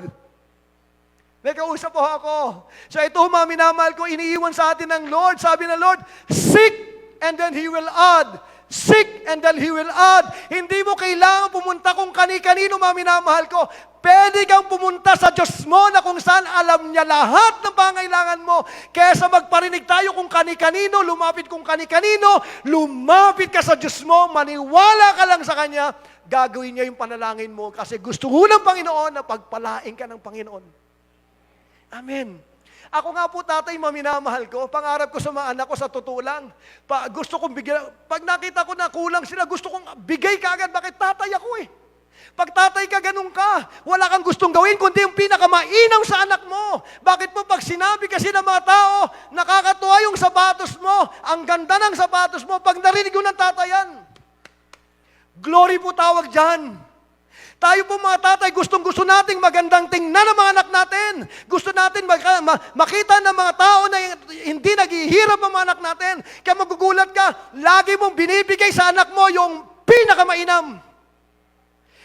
May kausap po ako. So ito, minamahal ko, iniiwan sa atin ng Lord. Sabi ng Lord, seek and then He will add. Seek and then He will add. Hindi mo kailangan pumunta kung kani-kanino, minamahal ko. Pwede kang pumunta sa Diyos mo na kung saan alam niya lahat ng pangailangan mo. Kesa magparinig tayo kung kani-kanino, lumapit kung kani-kanino, lumapit ka sa Diyos mo, maniwala ka lang sa Kanya, gagawin niya yung panalangin mo. Kasi gusto ho ng Panginoon na pagpalain ka ng Panginoon. Amen. Ako nga po, tatay, maminamahal ko. Pangarap ko sa mga anak ko, sa totoo lang. Gusto kong bigyan. Pag nakita ko na kulang sila, gusto kong bigay ka agad. Bakit tatay ako eh? Pag tatay ka, ganun ka. Wala kang gustong gawin, kundi yung pinakamainam sa anak mo. Bakit po pag sinabi kasi ng mga tao, nakakatuwa yung sapatos mo, ang ganda ng sapatos mo, pag narinig yung ng tatayan. Glory po tawag dyan. Tayo po mga tatay, gustong-gusto nating magandang tingnan ng mga anak natin. Gusto natin makita ng mga tao na hindi naghihirap ang mga anak natin. Kaya magugulat ka, lagi mong binibigay sa anak mo yung pinakamainam.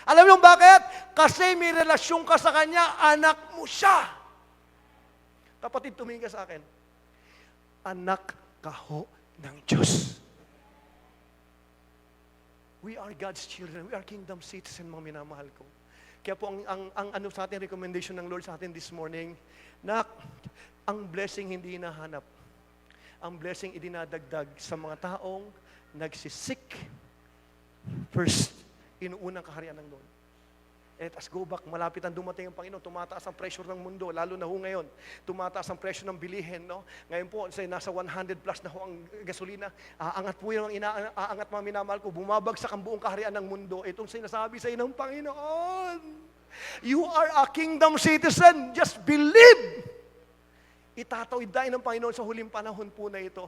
Alam niyo bakit? Kasi may relasyon ka sa kanya, anak mo siya. Kapatid, tumingin ka sa akin. Anak ka ho ng Diyos. We are God's children. We are kingdom citizens, mga minamahal ko. Kaya po ang ano sa ating recommendation ng Lord sa atin this morning, na ang blessing hindi hinahanap. Ang blessing idinadagdag sa mga taong nagsisik first, inuunang kaharian ng Lord. Let us go back. Malapit ang dumating ang Panginoon. Tumataas ang pressure ng mundo, lalo na ho ngayon. Tumataas ang presyo ng bilihin. No? Ngayon po, nasa 100 plus na ho ang gasolina. Aangat po yun, aangat mga minamahal ko. Bumabagsak ang buong kaharian ng mundo. Itong sinasabi sa inyo ng Panginoon. You are a kingdom citizen. Just believe. Itatawid tayo ng Panginoon sa huling panahon po na ito.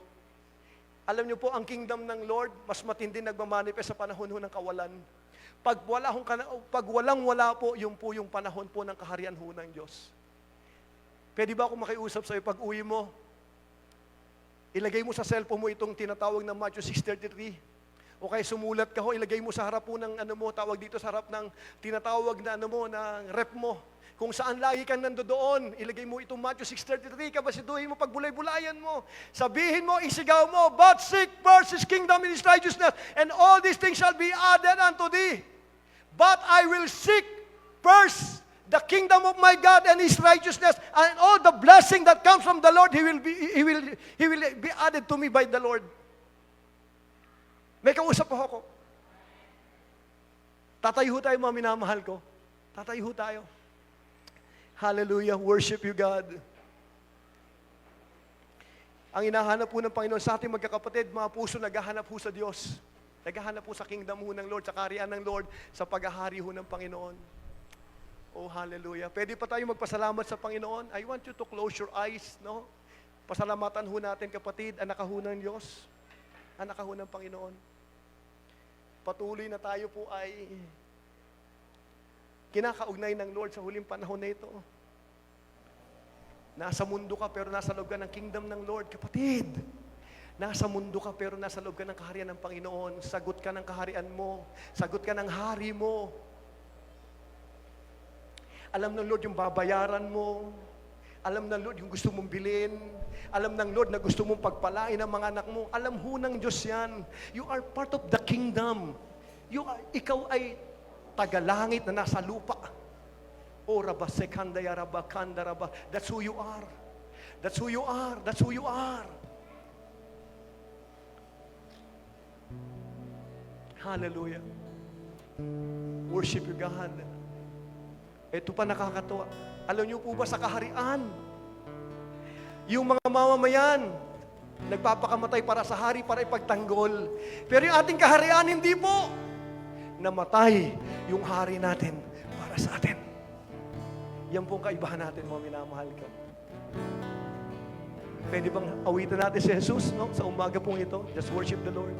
Alam niyo po, ang kingdom ng Lord, mas matindi nagmamanifest sa panahon ho ng kawalan. Pag walang-wala po, yung panahon po ng kaharian ho ng Diyos. Pwede ba akong makiusap sa'yo pag uwi mo? Ilagay mo sa cellphone mo itong tinatawag na Matthew 6:33. O kaya sumulat ka ho, ilagay mo sa harap po ng tawag dito sa harap ng tinatawag na ng rep mo. Kung saan lagi kang nandoon, ilagay mo itong Matthew 6:33, kabasituhin mo, pagbulay-bulayan mo. Sabihin mo, isigaw mo, but seek first His kingdom and His righteousness, and all these things shall be added unto thee. But I will seek first the kingdom of my God and His righteousness, and all the blessing that comes from the Lord, He will be added to me by the Lord. May kausap po ako. Tatayo tayo, mga minamahal ko. Tatayo tayo. Hallelujah. Worship you, God. Ang hinahanap po ng Panginoon sa ating magkakapatid, mga puso naghahanap po sa Diyos. Naghahanap po sa kingdom ho ng Lord, sa kaharian ng Lord, sa paghahari ho ng Panginoon. Oh, hallelujah. Pwede pa tayo magpasalamat sa Panginoon? I want you to close your eyes, no? Pasalamatan ho natin, kapatid, anak ho ng Diyos, anak ho ng Panginoon. Patuloy na tayo po ay kinakaugnay ng Lord sa huling panahon na ito. Nasa mundo ka pero nasa loob ka ng kingdom ng Lord. Kapatid, nasa mundo ka pero nasa loob ka ng kaharian ng Panginoon. Sagot ka ng kaharian mo. Sagot ka ng hari mo. Alam ng Lord yung babayaran mo. Alam ng Lord yung gusto mong bilhin. Alam ng Lord na gusto mong pagpalain ng mga anak mo. Alam ho ng Diyos yan. You are part of the kingdom. Ikaw ay tagalangit na nasa lupa. O raba sekandaya raba kanda raba. That's who you are. That's who you are. That's who you are. Hallelujah. Worship you, God. Ito pa nakakatuwa. Alam niyo po ba sa kaharian, yung mga mamamayan, nagpapakamatay para sa hari, para ipagtanggol. Pero yung ating kaharian, hindi po. Namatay yung hari natin para sa atin. Yan po ang kaibahan natin, mga minamahal ko. Pwede bang awitan natin si Jesus, no? Sa umaga pong ito? Just worship the Lord.